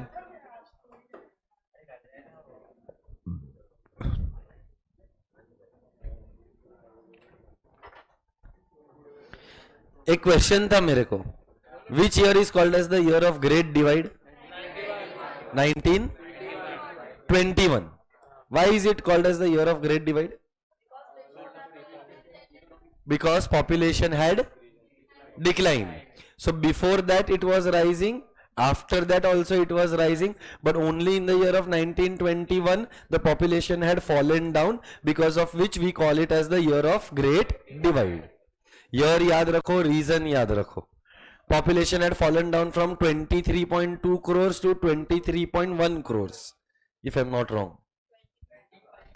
एक क्वेश्चन था मेरे को, which year is called as the year of great divide? 1921। Why is it called as the year of great divide? Because population had declined. So before that it was rising, after that also it was rising, but only in the year of 1921 the population had fallen down, because of which we call it as the year of great divide. Year याद रखो, reason याद रखो। Population had fallen down from 23.2 crores to 23.1 crores, if I'm not wrong.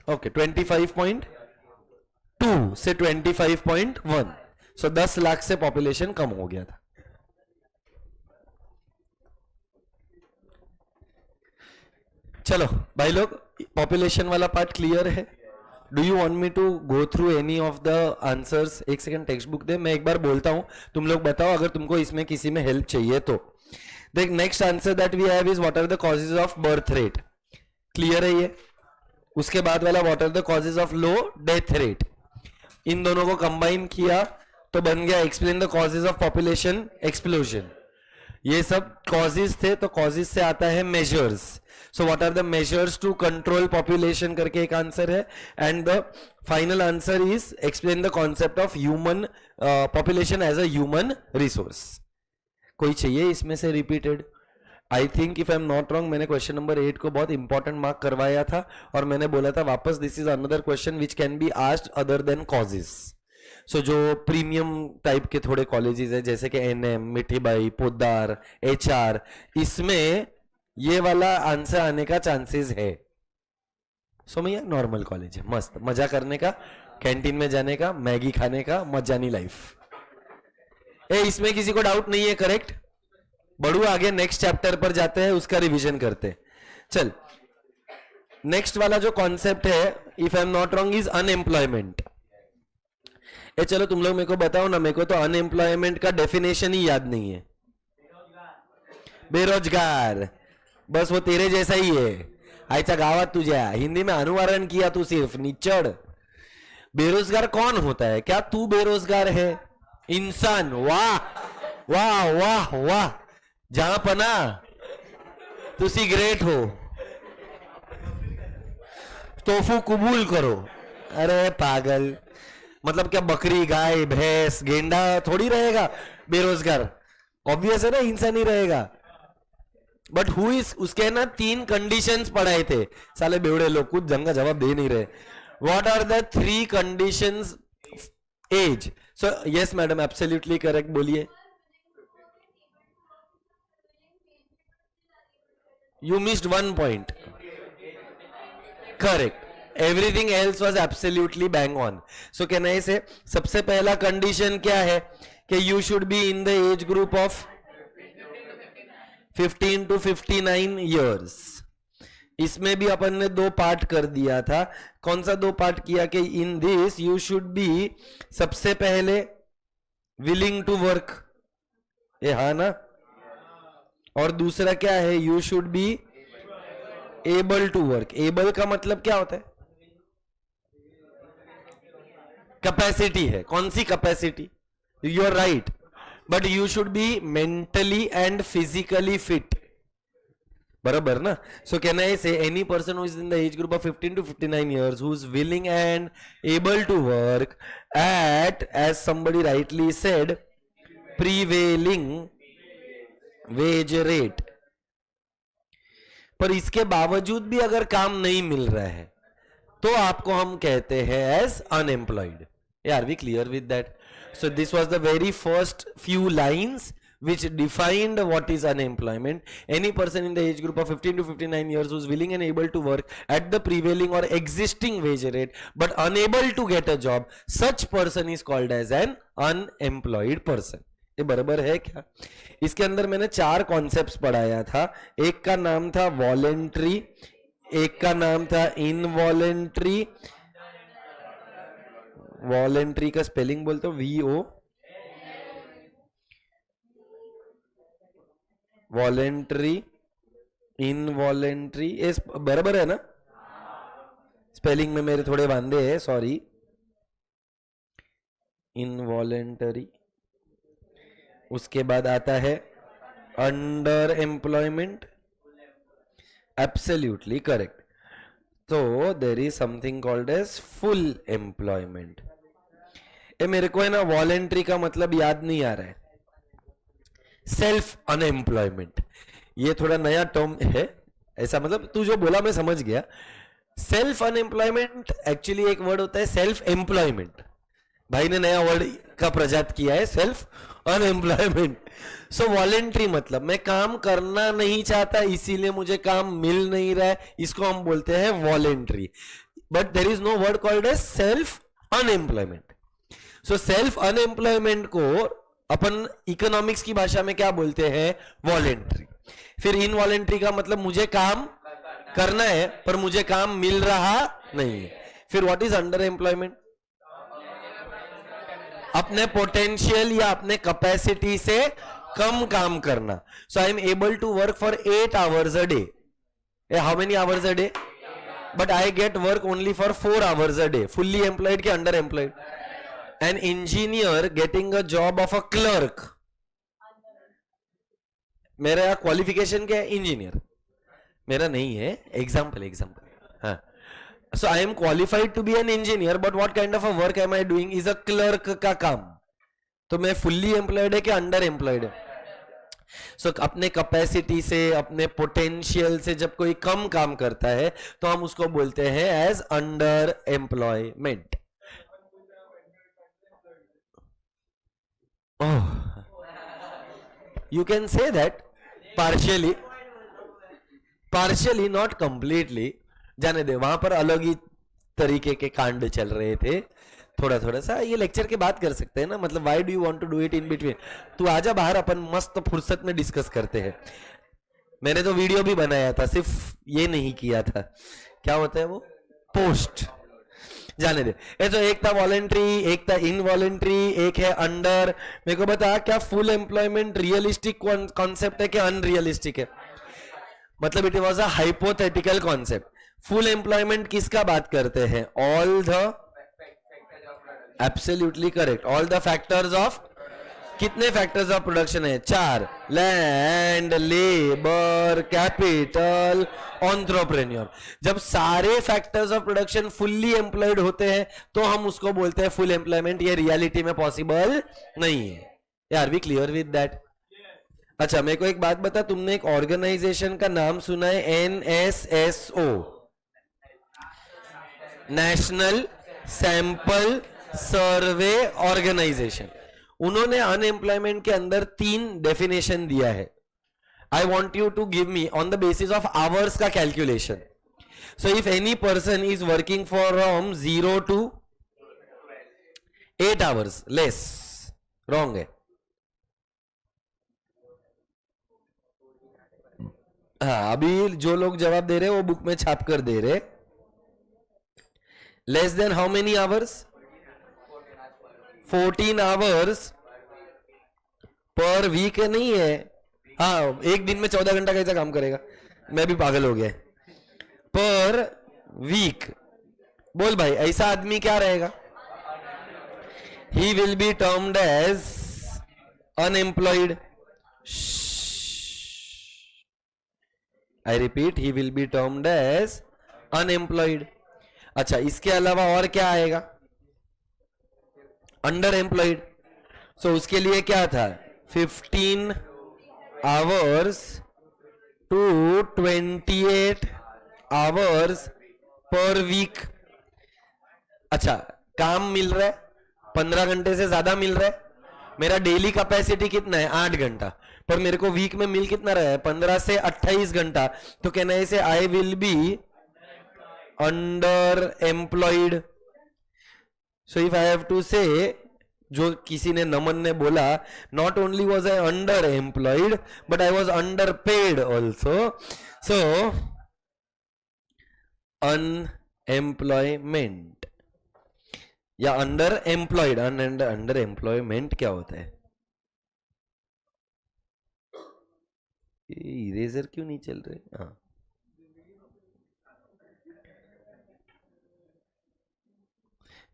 Okay, 25.2 से 25.1, सो 10 लाख से population कम हो गया था। चलो भाई लोग, पॉपुलेशन वाला पार्ट क्लियर है? Do you want me to go through any of the answers? एक सेकंड टेक्स्ट बुक दे, मैं एक बार बोलता हूं, तुम लोग बताओ अगर तुमको इसमें किसी में हेल्प चाहिए तो। देख, next answer that we have is what are the causes of birth rate, clear है ये? उसके बाद वाला what are the causes of low death rate, इन दोनों को कंबाइन किया तो बन गया explain the causes of population explosion. ये सब कॉजेज थे, तो कॉजेज से आता है measures. So what are the measures to control population करके एक आंसर है, and the final answer is explain the concept of human population as a human resource. कोई चाहिए इसमें से repeated? I think if I am not wrong, मैंने question number 8 को बहुत इंपॉर्टेंट मार्क करवाया था, और मैंने बोला था वापस this is another question which can be asked other than causes. So जो प्रीमियम टाइप के थोड़े कॉलेजेस है जैसे कि एनएम, मिठीबाई, पोद्दार, एचआर, इसमें ये वाला आंसर आने का चांसेस है। सो भैया नॉर्मल कॉलेज है, मस्त मजा करने का, कैंटीन में जाने का, मैगी खाने का, मजानी लाइफ। इसमें किसी को डाउट नहीं है? करेक्ट। बढ़ू आगे, नेक्स्ट चैप्टर पर जाते हैं, उसका रिवीजन करते हैं। चल, नेक्स्ट वाला जो कॉन्सेप्ट है, if I am not wrong, is unemployment. चलो तुम लोग मेरे को बताओ ना, मेरे को तो अनएम्प्लॉयमेंट का डेफिनेशन ही याद नहीं है। बेरोजगार, बस वो तेरे जैसा ही है। आयचा गावात तुझ्या, हिंदी में अनुवारण किया तू सिर्फ, निचड़। बेरोजगार कौन होता है? क्या तू बेरोजगार है? इंसान। वाह वाह वाह वाह, जहां पना तुसी ग्रेट हो, तोफू कबूल करो। अरे पागल, मतलब क्या बकरी, गाय, भैंस, गेंडा थोड़ी रहेगा बेरोजगार? ऑब्वियस है ना, इंसान ही रहेगा। बट हु इज, उसके ना 3 कंडीशंस पढ़ाए थे साले बेवड़े लोग, कुछ जंग का जवाब दे नहीं रहे। What are the 3 conditions? Age. So yes madam, absolutely correct, बोलिए। You missed one point. Correct. Everything else was absolutely bang on. So can I say, सबसे पहला कंडीशन क्या है कि you should be in the age group of 15 to 59 years. इसमें भी अपन ने 2 part कर दिया था। कौन सा 2 पार्ट किया कि in this you should be सबसे पहले willing to work, ये हाँ ना? और दूसरा क्या है? You should be able to work. Able का मतलब क्या होता है? कैपेसिटी है। कौन सी capacity? You are right, but you should be mentally and physically fit. बराबर ना. So can I say any person who is in the age group of 15 to 59 years who is willing and able to work at, as somebody rightly said, prevailing wage rate. पर इसके बावजूद भी अगर काम नहीं मिल रहा है तो आपको हम कहते हैं as unemployed. Are we clear with that? So this was the very first few lines which defined what is unemployment. Any person in the age group of 15 to 59 years who is willing and able to work at the prevailing or existing wage rate but unable to get a job, such person is called as an unemployed person. ये बराबर है क्या? इसके अंदर मैंने 4 concepts पढ़ाया था. एक का नाम था वॉलेंट्री, एक का नाम था इनवॉलेंट्री. वॉलेंट्री का स्पेलिंग बोलते हो VO, वॉलेंट्री, इनवॉलेंट्री. ये बराबर है ना? स्पेलिंग में मेरे थोड़े वांदे हैं, सॉरी. इनवॉलेंटरी. उसके बाद आता है अंडर एम्प्लॉयमेंट. Absolutely correct. तो there is something called as full employment. ये मेरे को है ना वॉलेंट्री का मतलब याद नहीं आ रहा है. सेल्फ अनएम्प्लॉयमेंट, ये थोड़ा नया टर्म है. ऐसा मतलब तू जो बोला मैं समझ गया. सेल्फ अनएम्प्लॉयमेंट एक्चुअली एक वर्ड होता है सेल्फ एम्प्लॉयमेंट. भाई ने नया वर्ड का प्रजात किया है, सेल्फ अनएम्प्लॉयमेंट. सो वॉलेंट्री मतलब मैं काम करना नहीं चाहता इसीलिए मुझे काम मिल नहीं रहा है, इसको हम बोलते हैं voluntary. But there is no word called as self unemployment. So self unemployment को अपन इकोनॉमिक्स की भाषा में क्या बोलते हैं? वॉलेंट्री. फिर इनवॉलेंट्री का मतलब मुझे काम करना है पर मुझे काम मिल रहा नहीं है. फिर व्हाट इज अंडर एम्प्लॉयमेंट? अपने पोटेंशियल या अपने कैपेसिटी से कम काम करना. So I am able to work for 8 hours a day. How many hours a day? But I get work only for 4 hours a day. Fully employed के under employed? An engineer getting a job of a clerk. मेरा qualification क्या है? Engineer. मेरा नहीं है, example. हाँ. So I am qualified to be an engineer, but what kind of a work am I doing? is a clerk का काम. तो मैं फुल्ली एम्प्लॉयड है कि अंडर एम्प्लॉयड है? सो अपने कैपेसिटी से, अपने पोटेंशियल से जब कोई कम काम करता है तो हम उसको बोलते हैं as under employment. Oh, you can say that partially, not completely. जाने दे, वहां पर अलग ही तरीके के कांड चल रहे थे. थोड़ा सा ये लेक्चर के बात कर सकते हैं ना. मतलब why do you want to do it in between? तू आजा बाहर, अपन मस्त फुर्सत में डिस्कस करते हैं. मैंने तो वीडियो भी बनाया था, सिर्फ ये नहीं किया था. क्या होता है वो? पोस्ट. जाने दे. ये तो एक था वॉलेंट्री, एक था इनवॉलेंट्री, एक है अंडर. मेरे को बता, क्या फुल एम्प्लॉयमेंट रियलिस्टिक कॉन्सेप्ट है कि अनरियलिस्टिक है? मतलब it was a hypothetical concept. Full employment किसका बात करते हैं? All the, absolutely correct, all the factors of. कितने फैक्टर्स ऑफ प्रोडक्शन है? 4. Land, labour, capital, entrepreneur. जब सारे factors of production fully employed होते हैं तो हम उसको बोलते हैं फुल एम्प्लॉयमेंट. ये रियलिटी में पॉसिबल नहीं है. Are we clear with that? अच्छा, मेरे को एक बात बता, तुमने एक ऑर्गेनाइजेशन का नाम सुना है? NSSO, national sample survey organisation. उन्होंने अनएम्प्लॉयमेंट के अंदर 3 डेफिनेशन दिया है. I want you to give me on the basis of hours का calculation. So if any person is working from 0 to 8 hours less, wrong है. हाँ, अभी जो लोग जवाब दे रहे वो बुक में छाप कर दे रहे. Less than how many hours? 14 hours per week नहीं है. हाँ, एक दिन में 14 घंटा कैसा काम करेगा? मैं भी पागल हो गया. पर वीक. बोल भाई, ऐसा आदमी क्या रहेगा? He will be termed as unemployed, I repeat, he will be termed as unemployed. अच्छा, इसके अलावा और क्या आएगा? Under employed. सो उसके लिए क्या था? 15 hours to 28 hours per week. अच्छा, काम मिल रहा है 15 घंटे से ज्यादा मिल रहा है। मेरा डेली कैपेसिटी कितना है? 8 घंटा, पर मेरे को वीक में मिल कितना रहा है? 15 से 28 घंटा। तो कहना है इसे I will be under employed. So if I have to say, जो किसी ने, नमन ने बोला, not only was I under employed but I was under paid also. So unemployment या अंडर एम्प्लॉयड, अंडर एम्प्लॉयमेंट क्या होता है? इरेजर क्यों नहीं चल रहे? हाँ,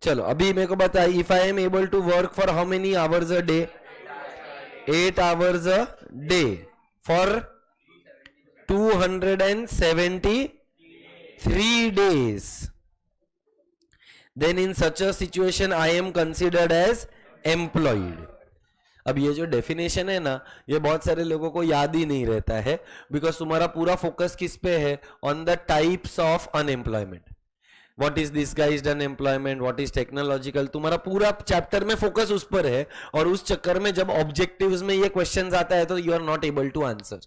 चलो अभी मेरे को बता, if I am able to work for how many hours a day? 8 hours a day for 273 days, then in such a situation I am considered as employed. अब ये जो डेफिनेशन है ना, ये बहुत सारे लोगों को याद ही नहीं रहता है, बिकॉज तुम्हारा पूरा फोकस किस पे है? On the types of unemployment. What is disguised unemployment, what is technological, तुम्हारा पूरा चैप्टर में फोकस उस पर है, और उस चक्कर में जब ऑब्जेक्टिव्स में ये क्वेश्चन आता है तो you are not able to answer.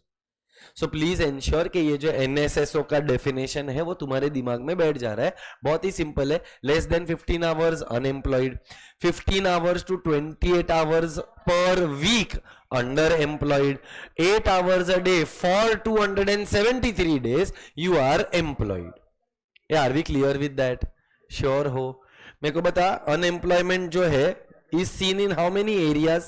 So please ensure कि ये जो एनएसएसओ का डेफिनेशन है वो तुम्हारे दिमाग में बैठ जा रहा है। बहुत ही सिंपल है, less than 15 hours unemployed, 15 hours to 28 hours per week under employed, 8 hours a day for 273 days you are employed. Are we clear with that? Sure हो? मेरे को बता, अनएम्प्लॉयमेंट जो है is seen in how many areas?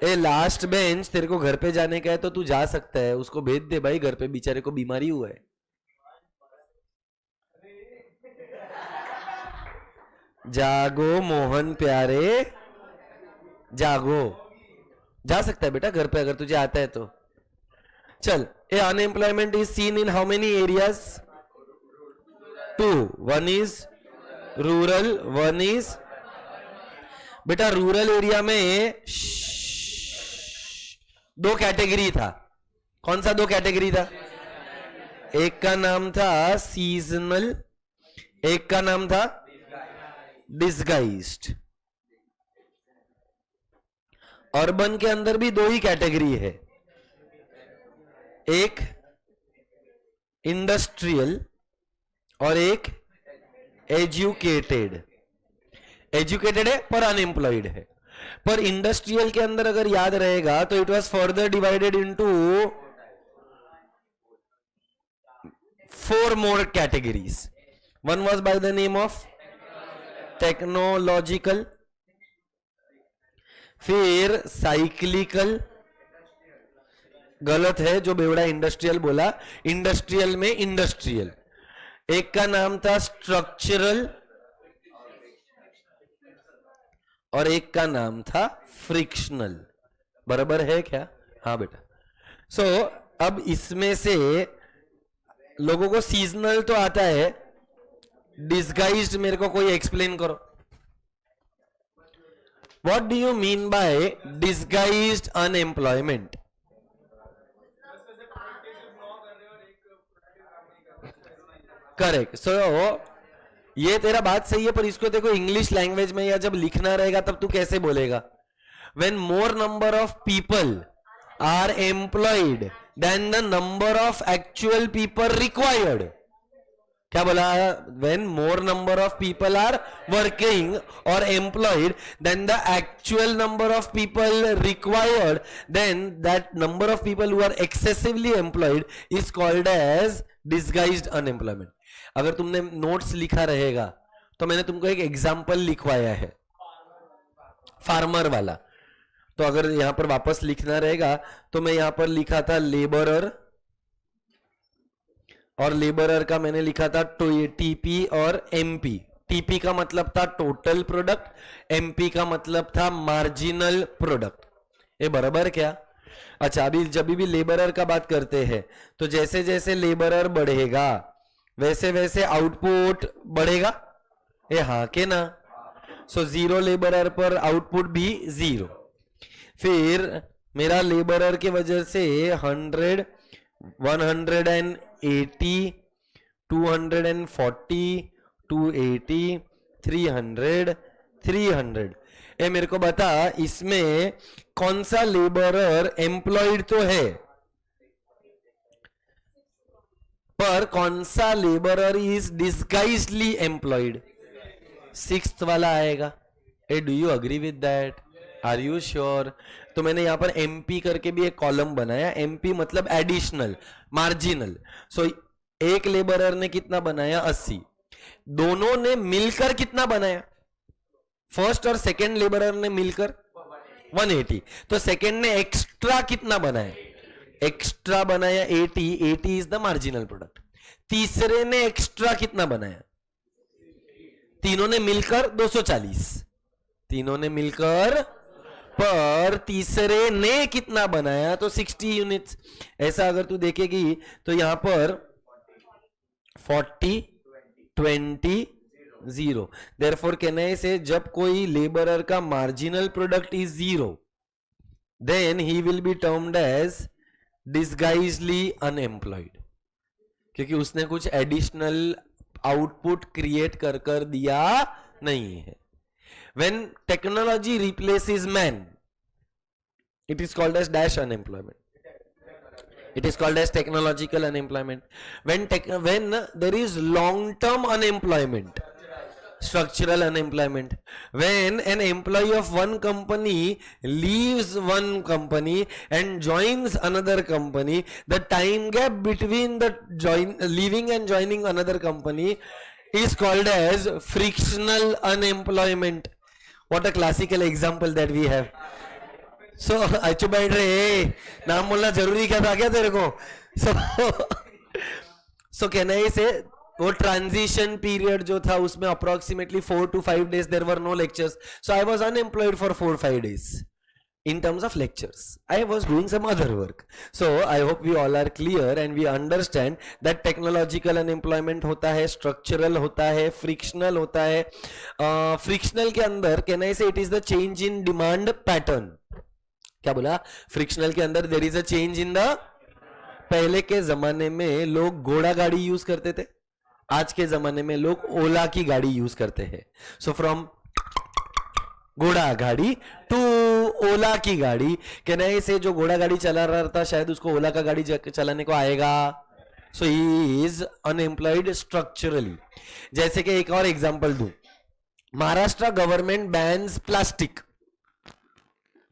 ए last bench, तेरे को घर पे जाने का है तो तू जा सकता है, उसको भेज दे भाई घर पे, बेचारे को बीमारी हुआ है। जागो मोहन प्यारे, जागो। जा सकता है बेटा घर पे अगर तुझे आता है तो। चल, a unemployment is seen in how many areas? 2, 1 is rural, 1 is, बेटा रूरल एरिया में 2 कैटेगरी था। कौन सा 2 कैटेगरी था? एक का नाम था सीजनल, एक का नाम था डिसगाइज्ड। अर्बन के अंदर भी 2 ही कैटेगरी है, एक इंडस्ट्रियल और एक एजुकेटेड। एजुकेटेड है पर अनएम्प्लॉयड है। पर इंडस्ट्रियल के अंदर अगर याद रहेगा तो it was further divided into 4 more categories. One was by the name of technological, फिर साइक्लिकल, गलत है जो बेवड़ा इंडस्ट्रियल बोला, इंडस्ट्रियल में इंडस्ट्रियल, एक का नाम था स्ट्रक्चरल और एक का नाम था फ्रिक्शनल। बराबर है क्या? हाँ बेटा। सो अब इसमें से लोगों को सीजनल तो आता है, डिसगाइज्ड मेरे को कोई एक्सप्लेन करो। What do you mean by disguised unemployment? Correct. So ये तेरा बात सही है, पर इसको देखो इंग्लिश लैंग्वेज में या जब लिखना रहेगा तब तू कैसे बोलेगा? When more number of people are employed then the number of actual people required. क्या बोला? When more number of people are working और employed then the actual number of people required, then that number of people who are excessively employed is called as disguised unemployment. अगर तुमने notes लिखा रहेगा तो मैंने तुमको एक एग्जाम्पल लिखवाया है फार्मर वाला, तो अगर यहां पर वापस लिखना रहेगा तो मैं यहां पर लिखा था लेबरर, और लेबरर का मैंने लिखा था टीपी और एमपी, टीपी का मतलब था टोटल प्रोडक्ट, एमपी का मतलब था मार्जिनल प्रोडक्ट। ये बराबर क्या? अच्छा, अभी जब भी लेबरर का बात करते हैं तो जैसे जैसे लेबरर बढ़ेगा वैसे वैसे आउटपुट बढ़ेगा, ये हाँ के ना? सो जीरो लेबरर पर आउटपुट भी जीरो। फिर मेरा लेबरर के वजह से 100, 180, 240, 280, 300, 300। ये मेरे को बता, इसमें कौन सा लेबरर एम्प्लॉयड तो है, पर कौन सा labourer is disguisedly employed? Sixth वाला आएगा। A do you agree with that? Are you sure? तो मैंने यहां पर एमपी करके भी एक कॉलम बनाया। एमपी मतलब एडिशनल, मार्जिनल। सो एक लेबरर ने कितना बनाया? 80। दोनों ने मिलकर कितना बनाया? फर्स्ट और सेकेंड लेबरर ने मिलकर 180। तो सेकेंड ने एक्स्ट्रा कितना बनाया? एक्स्ट्रा बनाया 80। 80 इज द मार्जिनल प्रोडक्ट। तीसरे ने एक्स्ट्रा कितना बनाया? तीनों ने मिलकर 240। तीनों ने मिलकर, पर तीसरे ने कितना बनाया? तो 60 यूनिट्स। ऐसा अगर तू देखेगी तो यहां पर 40, 20, 0। देयरफॉर कहने से जब कोई लेबरर का marginal product is 0, then he will be termed as disguisedly unemployed, क्योंकि उसने कुछ एडिशनल आउटपुट क्रिएट कर दिया नहीं है। When technology replaces man, it is called as dash unemployment. It is called as technological unemployment. When there is long-term unemployment, structural unemployment. When an employee of one company leaves one company and joins another company, the time gap between the leaving and joining another company is called as frictional unemployment. What a classical example that we have. So अच्छो बैठ रहे, नाम बोलना जरूरी क्या था क्या तेरे को? So कहना है से वो ट्रांजिशन पीरियड जो था उसमें approximately 4 to 5 days there were no lectures, so I was unemployed for 4-5 days in terms of lectures. I was doing some other work. So I hope we all are clear and we understand that technological unemployment होता है, structural होता है, frictional होता है. Frictional के अंदर कहना है से it is the change in demand pattern. क्या बोला? फ्रिक्शनल के अंदर there is a change in the, पहले के जमाने में लोग घोड़ा गाड़ी यूज करते थे, आज के जमाने में लोग ओला की गाड़ी यूज करते हैं. सो फ्रॉम घोड़ा गाड़ी टू ओला की गाड़ी. कहना है से जो घोड़ा गाड़ी चला रहा था शायद उसको ओला का गाड़ी चलाने को आएगा. सो ही इज अनएम्प्लॉयड स्ट्रक्चरली. जैसे कि एक और एग्जांपल दूं, महाराष्ट्र गवर्नमेंट बैन्स प्लास्टिक.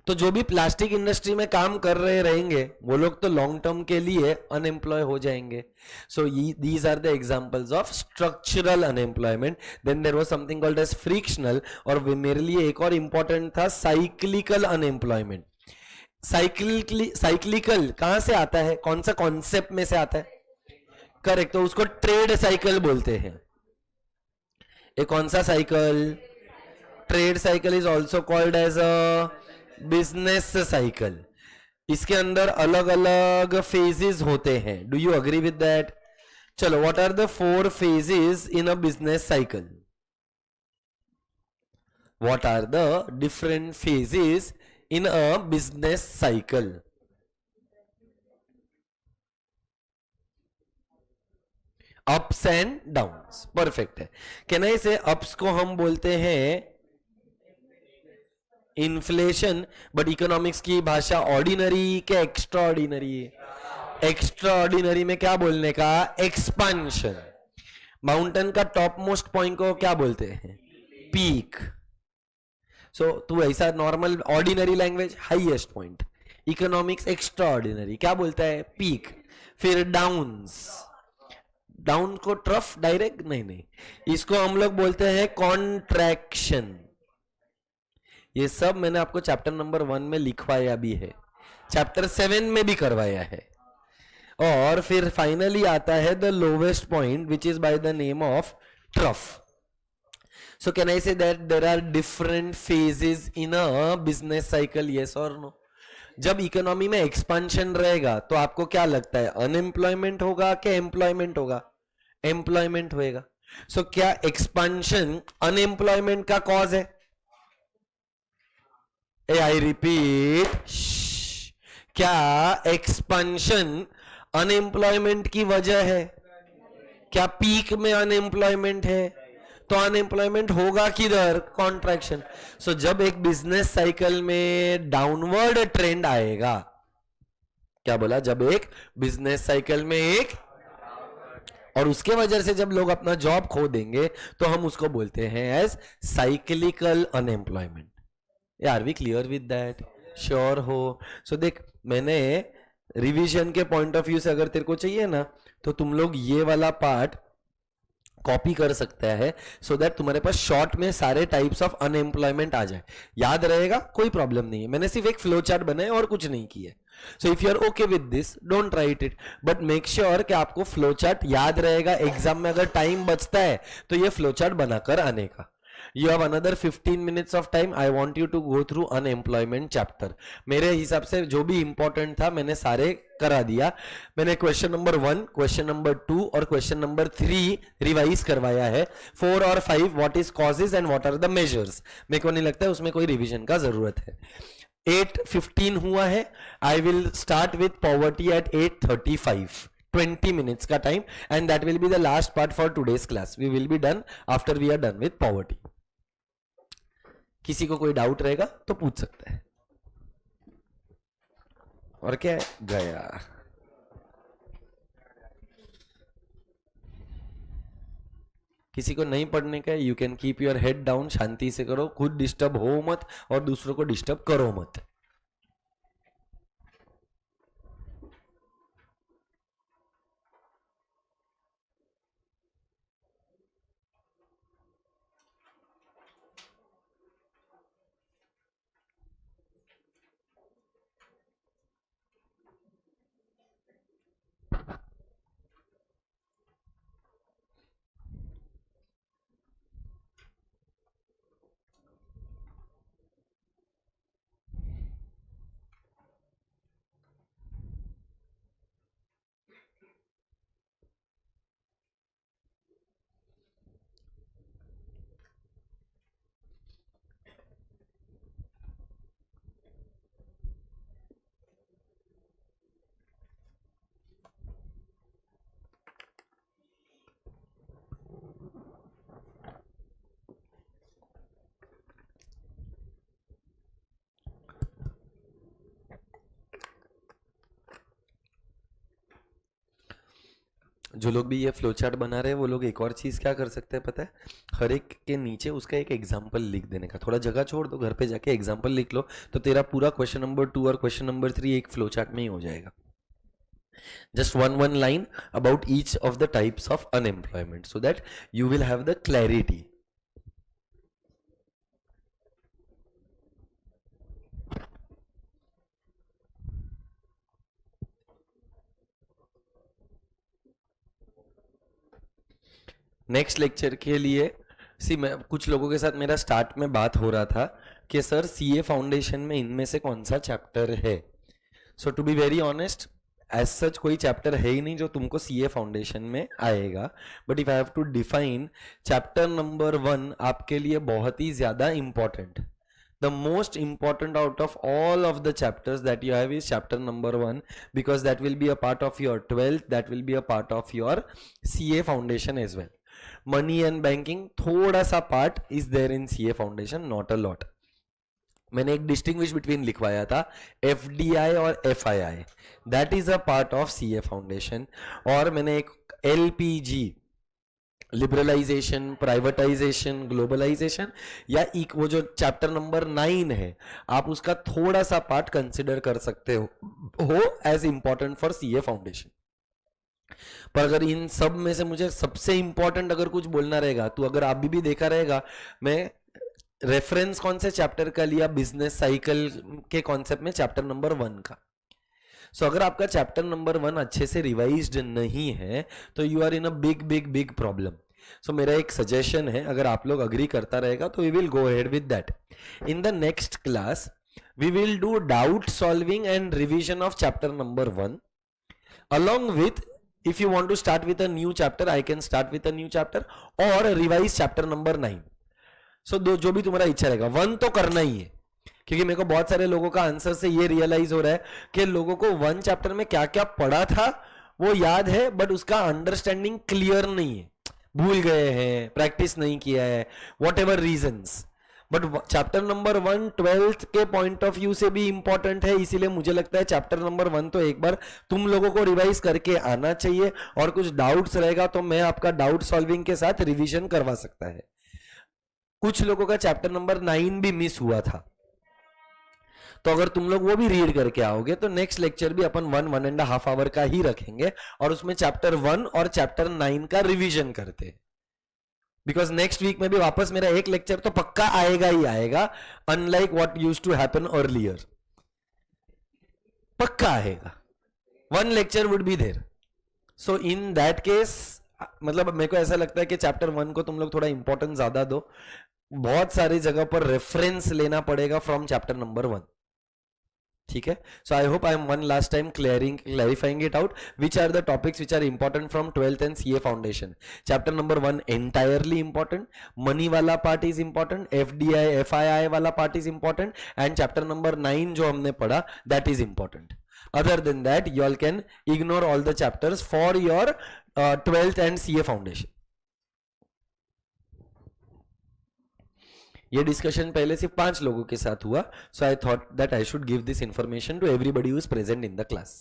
तो जो भी प्लास्टिक इंडस्ट्री में काम कर रहे रहेंगे वो लोग तो लॉन्ग टर्म के लिए अनएम्प्लॉय हो जाएंगे. So these are the examples of structural unemployment. Then there was something called as frictional, और मेरे लिए एक और इंपॉर्टेंट था साइक्लिकल अनएम्प्लॉयमेंट. साइक्लिकल कहां से आता है, कौन सा कॉन्सेप्ट में से आता है? करेक्ट, तो उसको ट्रेड साइकिल बोलते हैं. ये कौन सा cycle? Trade cycle is also called as a business cycle. इसके अंदर अलग अलग फेजेस होते हैं. Do you agree with that? चलो, what are the 4 phases in a business cycle? What are the different phases in a business cycle? Ups and downs. Perfect है. कहना है से अप्स को हम बोलते हैं इन्फ्लेशन, बट इकोनॉमिक्स की भाषा ऑर्डिनरी के एक्स्ट्रा ऑर्डिनरी है. एक्स्ट्रा ऑर्डिनरी में क्या बोलने का? एक्सपांशन. माउंटेन का टॉप मोस्ट पॉइंट को क्या बोलते हैं? पीक. सो तू ऐसा normal ordinary language highest point. Economics extra ordinary क्या बोलता है? पीक. फिर डाउन्स. डाउन को ट्रफ डायरेक्ट नहीं, इसको हम लोग बोलते हैं कॉन्ट्रैक्शन. ये सब मैंने आपको चैप्टर नंबर 1 में लिखवाया भी है, चैप्टर 7 में भी करवाया है. और फिर फाइनली आता है the lowest point which is by the name of trough. So can I say that there are different phases in a business cycle? Yes or no? जब इकोनॉमी में एक्सपांशन रहेगा तो आपको क्या लगता है, अनएम्प्लॉयमेंट होगा कि एम्प्लॉयमेंट होगा? एम्प्लॉयमेंट होएगा. सो क्या एक्सपांशन अनएम्प्लॉयमेंट का कॉज है? आई रिपीट, क्या एक्सपांशन अनएम्प्लॉयमेंट की वजह है? क्या पीक में अनएम्प्लॉयमेंट है? तो अनएम्प्लॉयमेंट होगा किधर? कॉन्ट्रैक्शन. सो जब एक बिजनेस साइकिल में डाउनवर्ड ट्रेंड आएगा, क्या बोला? जब एक बिजनेस साइकिल में एक, और उसके वजह से जब लोग अपना जॉब खो देंगे तो हम उसको बोलते हैं as cyclical unemployment. Are we clear with that? Sure हो? सो देख, मैंने रिवीजन के पॉइंट ऑफ व्यू से अगर तेरे को चाहिए ना, तो तुम लोग ये वाला पार्ट कॉपी कर सकता है, सो दैट तुम्हारे पास शॉर्ट में सारे टाइप्स ऑफ अनएम्प्लॉयमेंट आ जाए. याद रहेगा, कोई प्रॉब्लम नहीं है. मैंने सिर्फ एक फ्लो चार्ट बनाया और कुछ नहीं किया. So if you are okay with this, don't write it, but make sure कि आपको फ्लो चार्ट याद रहेगा. एग्जाम में अगर टाइम बचता है तो ये फ्लो चार्ट बनाकर आने का. You have another 15 minutes of time. I want you to go through unemployment chapter. मेरे हिसाब से जो भी इंपॉर्टेंट था मैंने सारे करा दिया. मैंने क्वेश्चन नंबर 1, क्वेश्चन नंबर 2 और क्वेश्चन नंबर 3 रिवाइज करवाया है. 4 और 5 what is causes and what are the measures. मेरे को नहीं लगता है उसमें कोई रिवीजन का जरूरत है. 8:15 हुआ है. I will start with poverty at 8:35. 20 minutes का time, and that will be the last part for today's class. We will be done after we are done with poverty. किसी को कोई डाउट रहेगा तो पूछ सकता है. और क्या है? गया. किसी को नहीं पढ़ने का है, you can keep your head down. शांति से करो, खुद डिस्टर्ब हो मत और दूसरों को डिस्टर्ब करो मत. जो लोग भी ये फ्लो चार्ट बना रहे हैं वो लोग एक और चीज क्या कर सकते हैं पता है? हर एक के नीचे उसका एक एग्जाम्पल लिख देने का. थोड़ा जगह छोड़ दो, घर पे जाके एग्जाम्पल लिख लो, तो तेरा पूरा क्वेश्चन नंबर 2 और क्वेश्चन नंबर 3 एक फ्लो चार्ट में ही हो जाएगा. Just one line about each of the types of unemployment, so that you will have the clarity. Next lecture के लिए मैं कुछ लोगों के साथ मेरा स्टार्ट में बात हो रहा था कि सर सीए फाउंडेशन में इनमें से कौन सा चैप्टर है. So to be very honest, as such कोई चैप्टर है ही नहीं जो तुमको सीए फाउंडेशन में आएगा. But if I have to define, chapter number 1 आपके लिए बहुत ही ज्यादा important. The most important out of all of the chapters that you have is chapter number 1, because that will be a part of your 12th, that will be a part of your CA foundation as well. Money and banking थोड़ा सा part is there in CA foundation, not a lot. मैंने एक distinguish between लिखवाया था FDI और FII, that is a part of CA foundation. और मैंने एक LPG, लिबरलाइजेशन, प्राइवेटाइजेशन, ग्लोबलाइजेशन, या वो जो चैप्टर नंबर 9 है, आप उसका थोड़ा सा पार्ट कंसिडर कर सकते हो as important for CA foundation. पर अगर इन सब में से मुझे सबसे इंपॉर्टेंट अगर कुछ बोलना रहेगा, तो अगर आप भी देखा रहेगा, मैं रेफरेंस कौन से चैप्टर का लिया? बिजनेस साइकिल के कॉन्सेप्ट में चैप्टर नंबर 1 का. सो अगर आपका चैप्टर नंबर 1 अच्छे से रिवाइज्ड नहीं है तो you are in a big big big problem. So मेरा एक सजेशन है, अगर आप लोग अग्री करता रहेगा तो we will go ahead with that. In the next class we will do doubt solving and revision of chapter number 1 along with, if you want to start with a new chapter, I can start with a new chapter or revise chapter number 9. So दो जो भी तुम्हारा इच्छा रहेगा, 1 तो करना ही है, क्योंकि मेरे को बहुत सारे लोगों का आंसर से ये रियलाइज हो रहा है कि लोगों को 1 चैप्टर में क्या क्या पढ़ा था वो याद है, बट उसका अंडरस्टैंडिंग क्लियर नहीं है, भूल गए हैं, प्रैक्टिस नहीं किया है, whatever reasons. But chapter number 1 12th के पॉइंट ऑफ व्यू से भी इंपॉर्टेंट है, इसीलिए मुझे लगता है चैप्टर नंबर 1 तो एक बार तुम लोगों को रिवाइज करके आना चाहिए, और कुछ डाउट्स रहेगा तो मैं आपका डाउट सॉल्विंग के साथ रिवीजन करवा सकता है. कुछ लोगों का चैप्टर नंबर 9 भी मिस हुआ था, तो अगर तुम लोग वो भी रीड करके आओगे तो नेक्स्ट लेक्चर भी अपन 1.5 आवर का ही रखेंगे और उसमें चैप्टर 1 और चैप्टर 9 का रिवीजन करते हैं. बिकॉज नेक्स्ट वीक में भी वापस मेरा एक लेक्चर तो पक्का आएगा ही आएगा, unlike what used to happen earlier. पक्का आएगा, 1 lecture would be there. So in that case मतलब मेरे को ऐसा लगता है कि चैप्टर 1 को तुम लोग थोड़ा इंपॉर्टेंस ज्यादा दो, बहुत सारी जगह पर रेफरेंस लेना पड़ेगा फ्रॉम चैप्टर नंबर 1. ठीक है. So I hope I am one last time clarifying it out which are the topics which are important from 12th and CA foundation. Chapter number 1 entirely important, money वाला part is important, FDI FII वाला part is important, and chapter number 9 जो हमने पढ़ा that is important. Other than that you all can ignore all the chapters for your 12th and CA foundation. ये discussion पहले सिर्फ 5 लोगों के साथ हुआ, so I thought that I should give this information to everybody who is present in the class.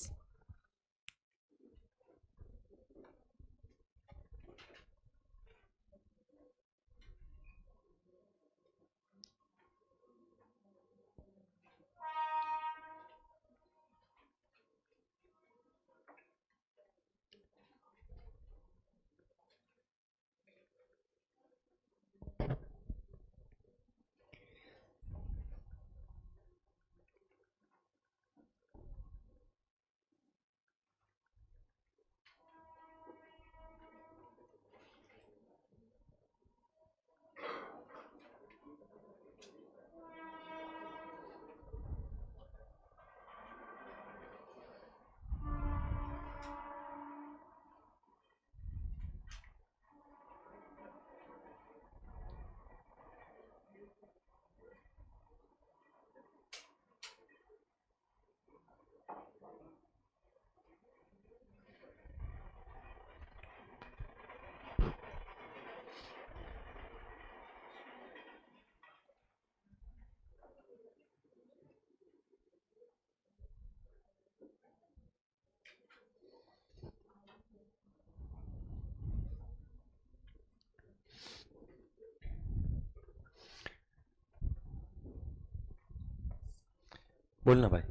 बोलना भाई.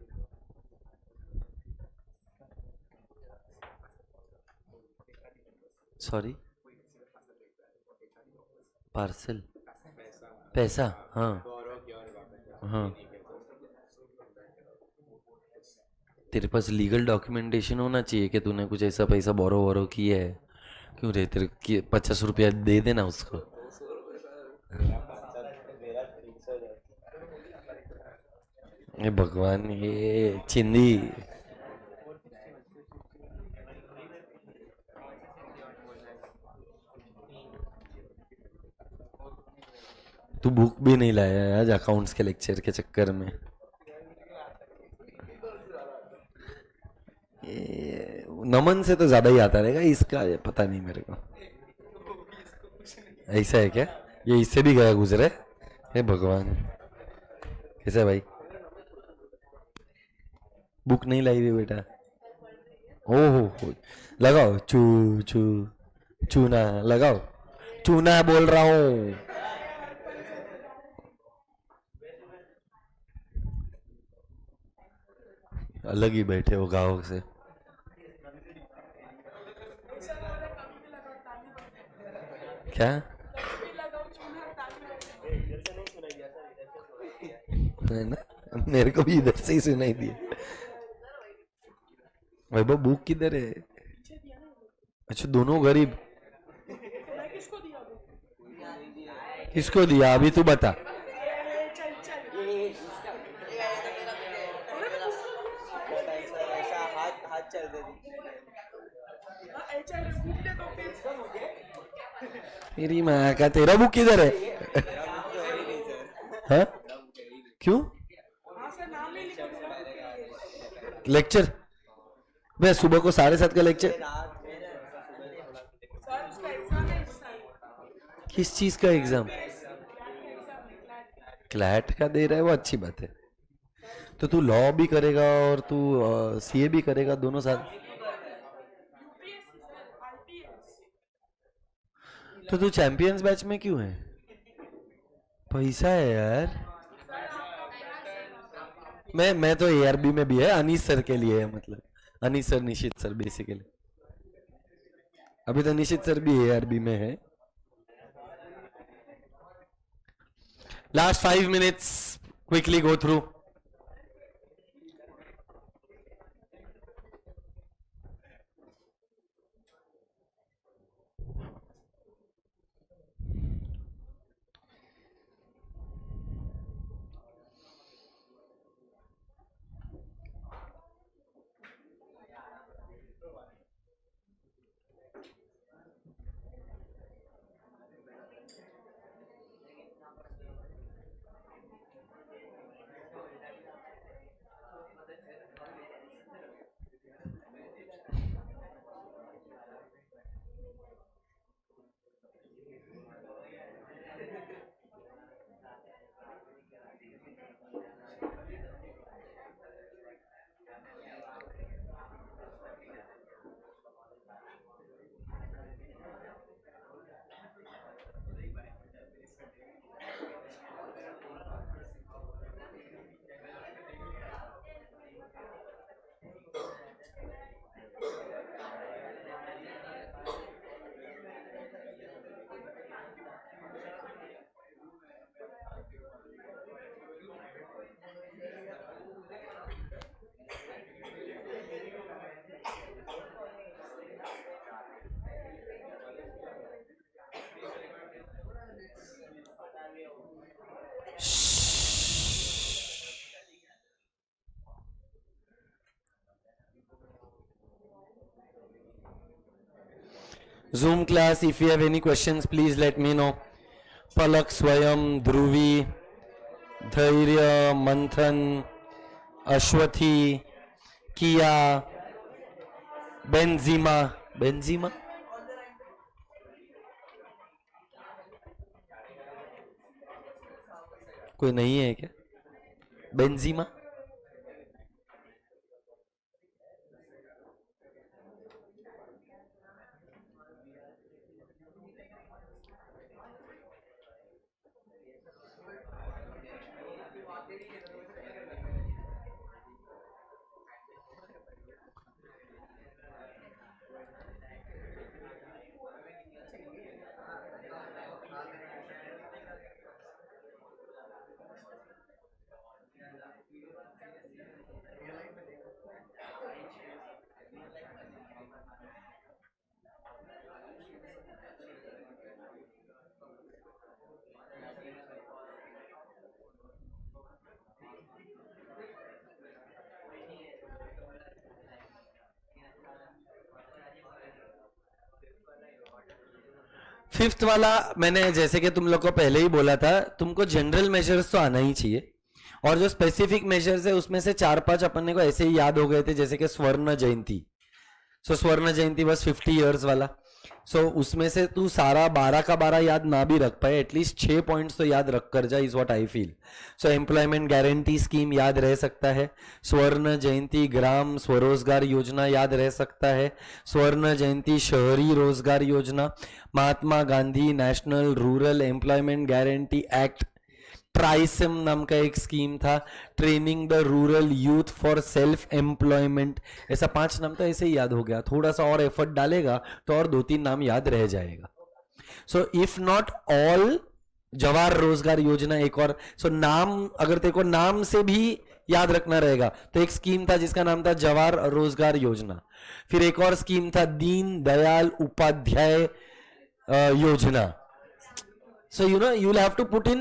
Sorry, parcel पैसा. हाँ हाँ, तेरे पास लीगल डॉक्यूमेंटेशन होना चाहिए कि तूने कुछ ऐसा पैसा बोरो वोरो किया है. क्यों रे, तेरे 50 रुपया दे देना उसको. ये भगवान, ये चिंदी. तू बुक भी नहीं लाया है आज अकाउंट्स के लेक्चर के चक्कर में. नमन से तो ज्यादा ही आता रहेगा इसका, ये पता नहीं मेरे को. ऐसा है क्या? ये इससे भी गया गुजरे. हे भगवान, कैसा है भाई? बुक नहीं लाई हुई बेटा. हो लगाओ चू चू चूना लगाओ, चूना बोल रहा हूँ. अलग ही बैठे हो गाँव से. क्या है ना, मेरे को भी इधर से ही सुनाई दिया. वैभव बुक किधर है? अच्छा, दोनों गरीब. किसको दिया अभी तू बता। तेरी माँ का, तेरा बुक किधर है? हाँ क्यों? लेक्चर मैं सुबह को 7:30 का लेक्चर, किस चीज का एग्जाम? क्लैट का दे रहा है, वो अच्छी बात है। तो तू लॉ भी करेगा और तू सीए भी करेगा, दोनों साथ। तो तू चैंपियंस बैच में क्यों है? पैसा है यार। मैं तो एआरबी में भी है, अनीस सर के लिए है, मतलब अनीस सर निशित सर बेसिकली। अभी तो निशित सर भी एआरबी में है। Last 5 minutes quickly go through. Zoom class, if you have any questions, please let me know. Palak, Swayam, Dhruvi, Dhairya, Manthan, Ashwathi, Kia, Benzema. Benzema? कोई नहीं है क्या? बेंजीमा? फिफ्थ वाला मैंने जैसे कि तुम लोग को पहले ही बोला था, तुमको जनरल मेजर्स तो आना ही चाहिए, और जो स्पेसिफिक मेजर्स है उसमें से 4-5 अपन को ऐसे ही याद हो गए थे, जैसे कि स्वर्ण जयंती। सो स्वर्ण जयंती बस 50 इयर्स वाला। सो उसमें से तू सारा 12 का 12 याद ना भी रख पाए, एटलीस्ट 6 पॉइंट्स तो याद रख कर जा, is what I feel. So employment guarantee scheme याद रह सकता है, स्वर्ण जयंती ग्राम स्वरोजगार योजना याद रह सकता है, स्वर्ण जयंती Shahari Rozgar Yojana, Mahatma Gandhi national rural employment guarantee act, TRYSEM नाम का एक स्कीम था, training the rural youth for self employment. ऐसा 5 नाम तो ऐसे ही याद हो गया, थोड़ा सा और एफर्ट डालेगा तो और 2-3 नाम याद रह जाएगा। So if not all, Jawahar रोजगार योजना एक और। सो नाम अगर तेरे को नाम से भी याद रखना रहेगा तो एक स्कीम था जिसका नाम था जवाहर रोजगार योजना। फिर एक और स्कीम था दीन दयाल उपाध्याय योजना। So you will have to put in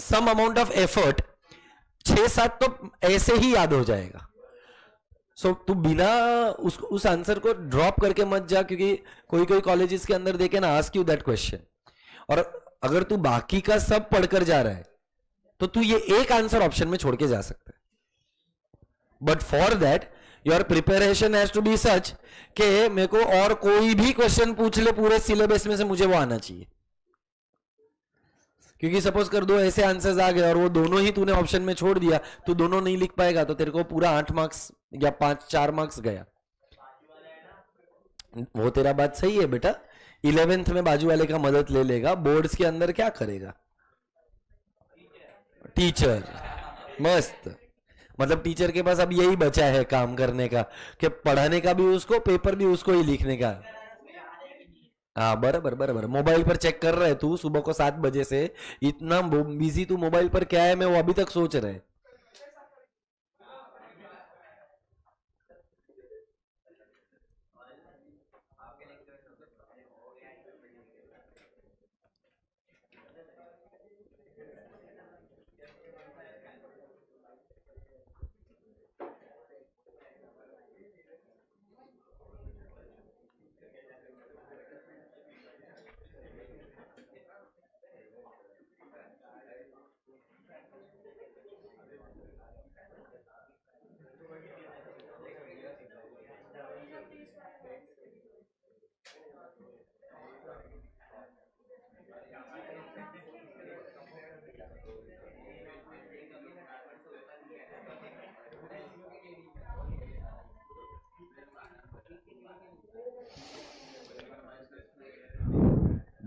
some amount of effort. 6-7 तो ऐसे ही याद हो जाएगा. So तू बिना उस आंसर को ड्रॉप करके मत जा, क्योंकि कोई कोई कॉलेजेस के अंदर they can ask you that question, और अगर तू बाकी का सब पढ़कर जा रहा है तो तू ये एक आंसर ऑप्शन में छोड़ के जा सकता है. But for that your preparation has to be such कि मेरे को और कोई भी क्वेश्चन पूछ ले पूरे सिलेबस में से, मुझे वो आना चाहिए. क्योंकि सपोज कर दो ऐसे आंसर्स आ गए और वो दोनों ही तूने ऑप्शन में छोड़ दिया, तो दोनों नहीं लिख पाएगा, तो तेरे को पूरा 8 मार्क्स या 4 मार्क्स गया. वो तेरा बात सही है बेटा. 11th में बाजू वाले का मदद ले लेगा, बोर्ड्स के अंदर क्या करेगा? टीचर. मस्त. मतलब टीचर के पास अब यही बचा है काम करने का कि पढ़ाने का भी उसको, पेपर भी उसको ही लिखने का. हाँ बराबर बराबर. मोबाइल पर चेक कर रहा है तू सुबह को 7 बजे से, इतना बिजी तू मोबाइल पर क्या है मैं वो अभी तक सोच रहा है.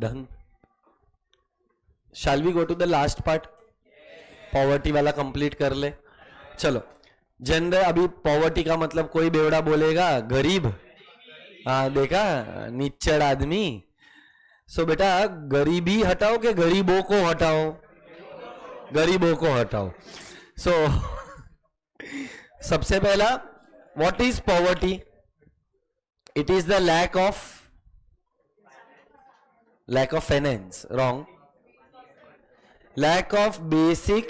Done. Shall we go to the last part? Poverty वाला कंप्लीट कर ले. चलो. जनरल अभी पॉवर्टी का मतलब कोई बेवड़ा बोलेगा गरीब. हाँ देखा, निच्चड़ आदमी. सो बेटा गरीबी हटाओ कि गरीबों को हटाओ? गरीबों को हटाओ. सो सबसे पहला, what is poverty? It is the lack of finance. Wrong. Lack of basic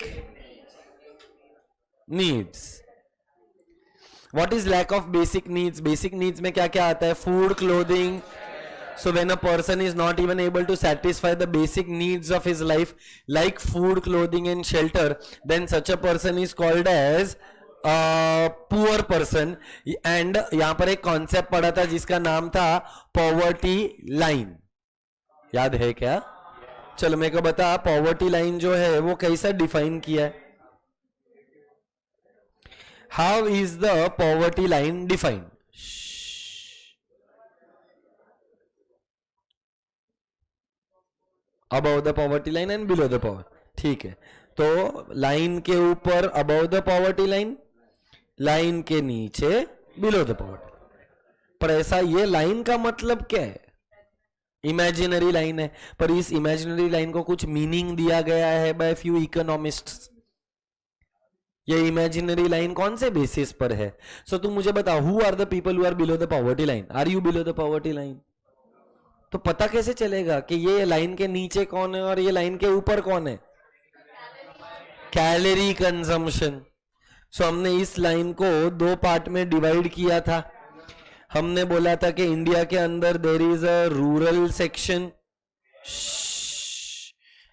needs. What is lack of basic needs? Basic needs में क्या क्या आता है? Food, clothing. So when a person is not even able to satisfy the basic needs of his life, like food, clothing and shelter, then such a person is called as poor person. And यहाँ पर एक concept पढ़ा था जिसका नाम था poverty line. याद है क्या? चलो मेरे को बता, पॉवर्टी लाइन जो है वो कैसा डिफाइन किया है? How is the poverty line defined? Above the poverty line and below the poverty. ठीक है, तो लाइन के ऊपर above the poverty line, line के नीचे बिलो द पॉवर्टी. पर ऐसा ये लाइन का मतलब क्या है? इमेजिनरी लाइन है, पर इस इमेजिनरी लाइन को कुछ मीनिंग दिया गया है बाय फ्यू इकोनॉमिस्ट्स. ये इमेजिनरी लाइन कौन से बेसिस पर है? सो तुम मुझे बताओ, who are the people who are below the poverty line? Are you below the poverty line? तो पता कैसे चलेगा कि ये लाइन के नीचे कौन है और ये लाइन के ऊपर कौन है? Calorie consumption. सो हमने इस लाइन को 2 पार्ट में डिवाइड किया था. हमने बोला था कि इंडिया के अंदर there is a rural section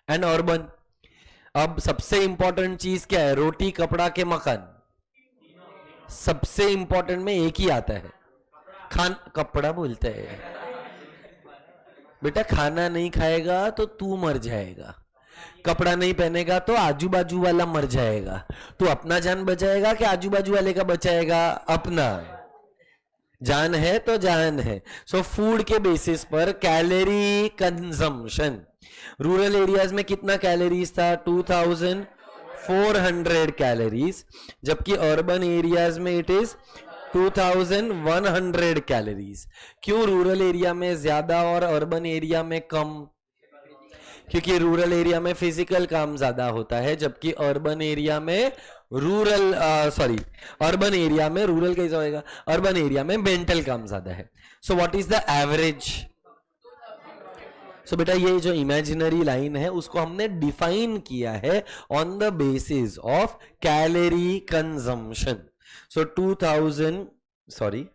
and urban. अब सबसे इंपॉर्टेंट चीज क्या है? रोटी, कपड़ा के मकान. सबसे इंपॉर्टेंट में एक ही आता है, कपड़ा बोलते हैं. बेटा खाना नहीं खाएगा तो तू मर जाएगा, कपड़ा नहीं पहनेगा तो आजू बाजू वाला मर जाएगा. तू अपना जान बचाएगा कि आजू बाजू वाले का बचाएगा? अपना जान है तो जान है. सो फूड के बेसिस पर कैलोरी कंजम्पशन. रूरल एरियाज में कितना कैलोरीज था? 2400 कैलोरीज, जबकि अर्बन एरियाज में इट इज 2100 कैलोरीज. क्यों रूरल एरिया में ज्यादा और अर्बन एरिया में कम? क्योंकि रूरल एरिया में फिजिकल काम ज्यादा होता है, जबकि अर्बन एरिया में अर्बन एरिया में रूरल कैसा होएगा? अर्बन एरिया में मेंटल काम ज्यादा है. So what is the average? So बेटा ये जो इमेजिनरी लाइन है उसको हमने डिफाइन किया है on the basis of calorie consumption. So 2000 sorry,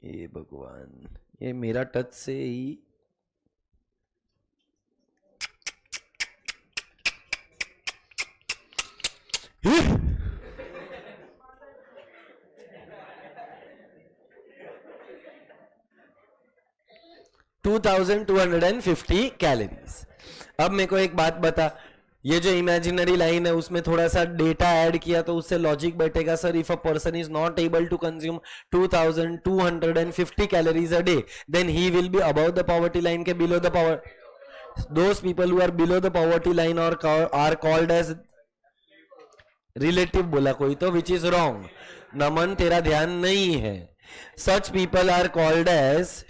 ये भगवान, ये मेरा टच से ही 2250 कैलोरीज. अब मेरे को एक बात बता, ये जो इमेजिनरी लाइन है उसमें थोड़ा सा डेटा ऐड किया तो उससे लॉजिक बैठेगा, sir if a person is not able to consume 2250 calories a day then he will be above the poverty line के below the power. Those people who are below the poverty line और are called as relative. बोला कोई तो, which is wrong. नमन तेरा ध्यान नहीं है. Such people are called as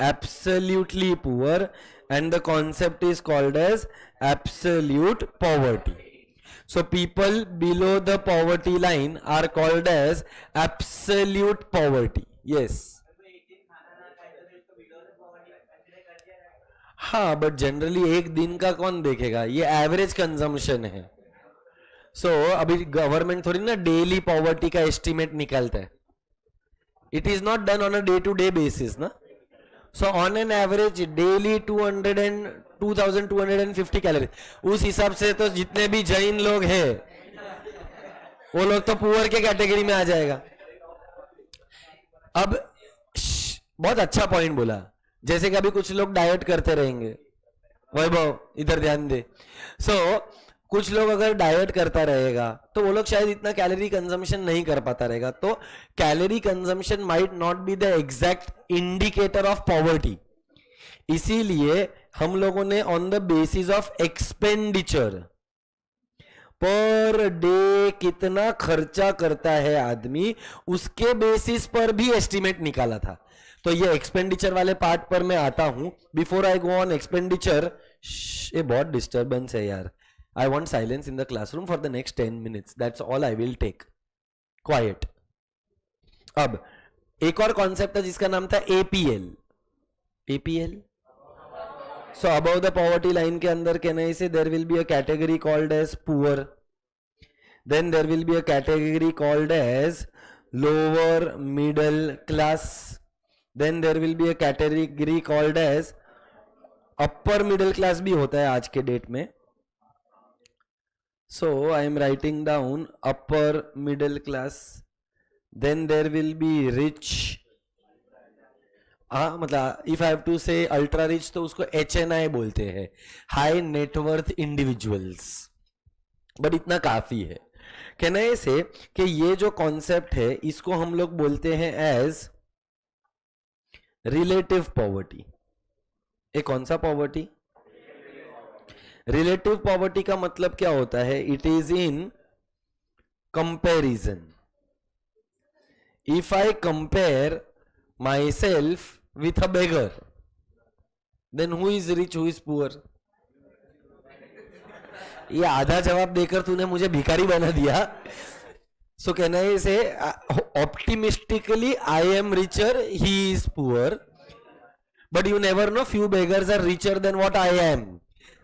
absolutely poor and the concept is called as absolute poverty. So people below the poverty line are called as absolute poverty. Yes. हाँ, but generally एक दिन का कौन देखेगा, ये एवरेज कंजम्पशन है. सो अभी government थोड़ी ना डेली पॉवर्टी का एस्टिमेट निकालता है. It is not done on a day to day basis ना. So on an average daily 2250 calorie. उस हिसाब से तो जितने भी जैन लोग हैं वो लोग तो पुअर के कैटेगरी में आ जाएगा. अब बहुत अच्छा पॉइंट बोला, जैसे कि अभी कुछ लोग डाइट करते रहेंगे. वैभव इधर ध्यान दे. कुछ लोग अगर डाइट करता रहेगा तो वो लोग शायद इतना कैलोरी कंजम्पशन नहीं कर पाता रहेगा. तो calorie consumption might not be the exact indicator of poverty. इसीलिए हम लोगों ने on the basis of expenditure per day कितना खर्चा करता है आदमी, उसके बेसिस पर भी एस्टिमेट निकाला था. तो ये एक्सपेंडिचर वाले पार्ट पर मैं आता हूं. Before I go on expenditure, ये बहुत डिस्टर्बेंस है यार. I want silence in the classroom for the next 10 minutes. That's all I will take. Quiet. अब एक और कॉन्सेप्ट है जिसका नाम था APL. APL. So above the poverty line के अंदर can I say there will be a category called as poor. Then there will be a category called as lower middle class. Then there will be a category called as upper middle class भी होता है आज के date में. So I am writing down upper middle class. Then there will be rich. मतलब if I have to say ultra rich तो उसको HNI बोलते हैं, high net worth individuals. But इतना काफी है. कहना ऐसे कि ये जो कॉन्सेप्ट है इसको हम लोग बोलते हैं एज रिलेटिव पॉवर्टी. ये कौन सा पॉवर्टी? रिलेटिव पॉवर्टी का मतलब क्या होता है? It is in comparison. If I compare myself with a beggar then who is rich who is poor? ये आधा जवाब देकर तूने मुझे भिखारी बना दिया. सो कहना है इसे optimistically I am richer, he is poor, but you never know, few beggars are richer than what I am.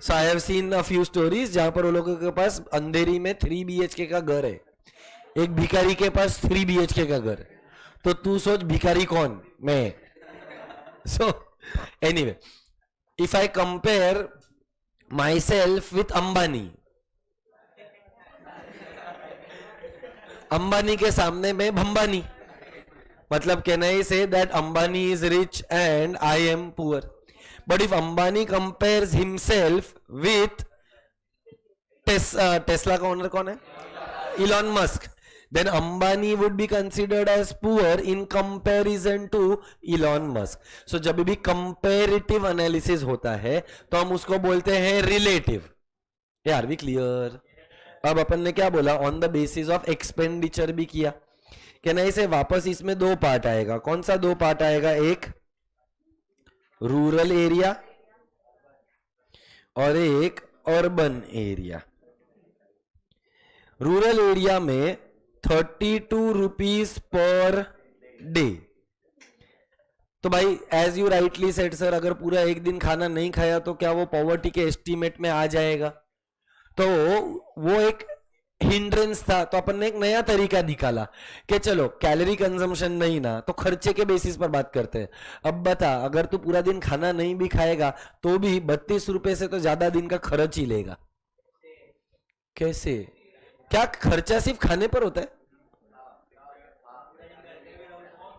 So I have seen a few stories जहां पर वो लोगों के पास अंधेरी में 3 BHK का घर है, एक भिखारी के पास 3 BHK का घर. तो तू सोच भिखारी कौन? मैं. So anyway, if I compare myself with Ambani, Ambani के सामने मैं भंबानी. मतलब can I say that Ambani is rich and I am poor. But if Ambani compares himself with Tesla का ओनर कौन है? Elon Musk. Then Ambani would be considered as poor in comparison to Elon Musk. So जब भी comparative analysis होता है तो हम उसको बोलते हैं relative. यार भी क्लियर? अब अपन ने क्या बोला? On the basis of expenditure भी किया. कहना इसे वापस इसमें दो पार्ट आएगा. कौन सा दो पार्ट आएगा? एक रूरल एरिया और एक अर्बन एरिया. रूरल एरिया में 32 रुपीज पर डे, तो भाई as you rightly said sir, अगर पूरा एक दिन खाना नहीं खाया तो क्या वो पॉवर्टी के एस्टीमेट में आ जाएगा? तो वो एक हिंड्रेंस था, तो अपन ने एक नया तरीका निकाला कि चलो कैलोरी कंजम्पशन नहीं ना, तो खर्चे के बेसिस पर बात करते हैं। अब बता, अगर तू पूरा दिन खाना नहीं भी खाएगा तो भी 32 रुपए से तो ज्यादा दिन का खर्च ही लेगा। कैसे? क्या खर्चा सिर्फ खाने पर होता है?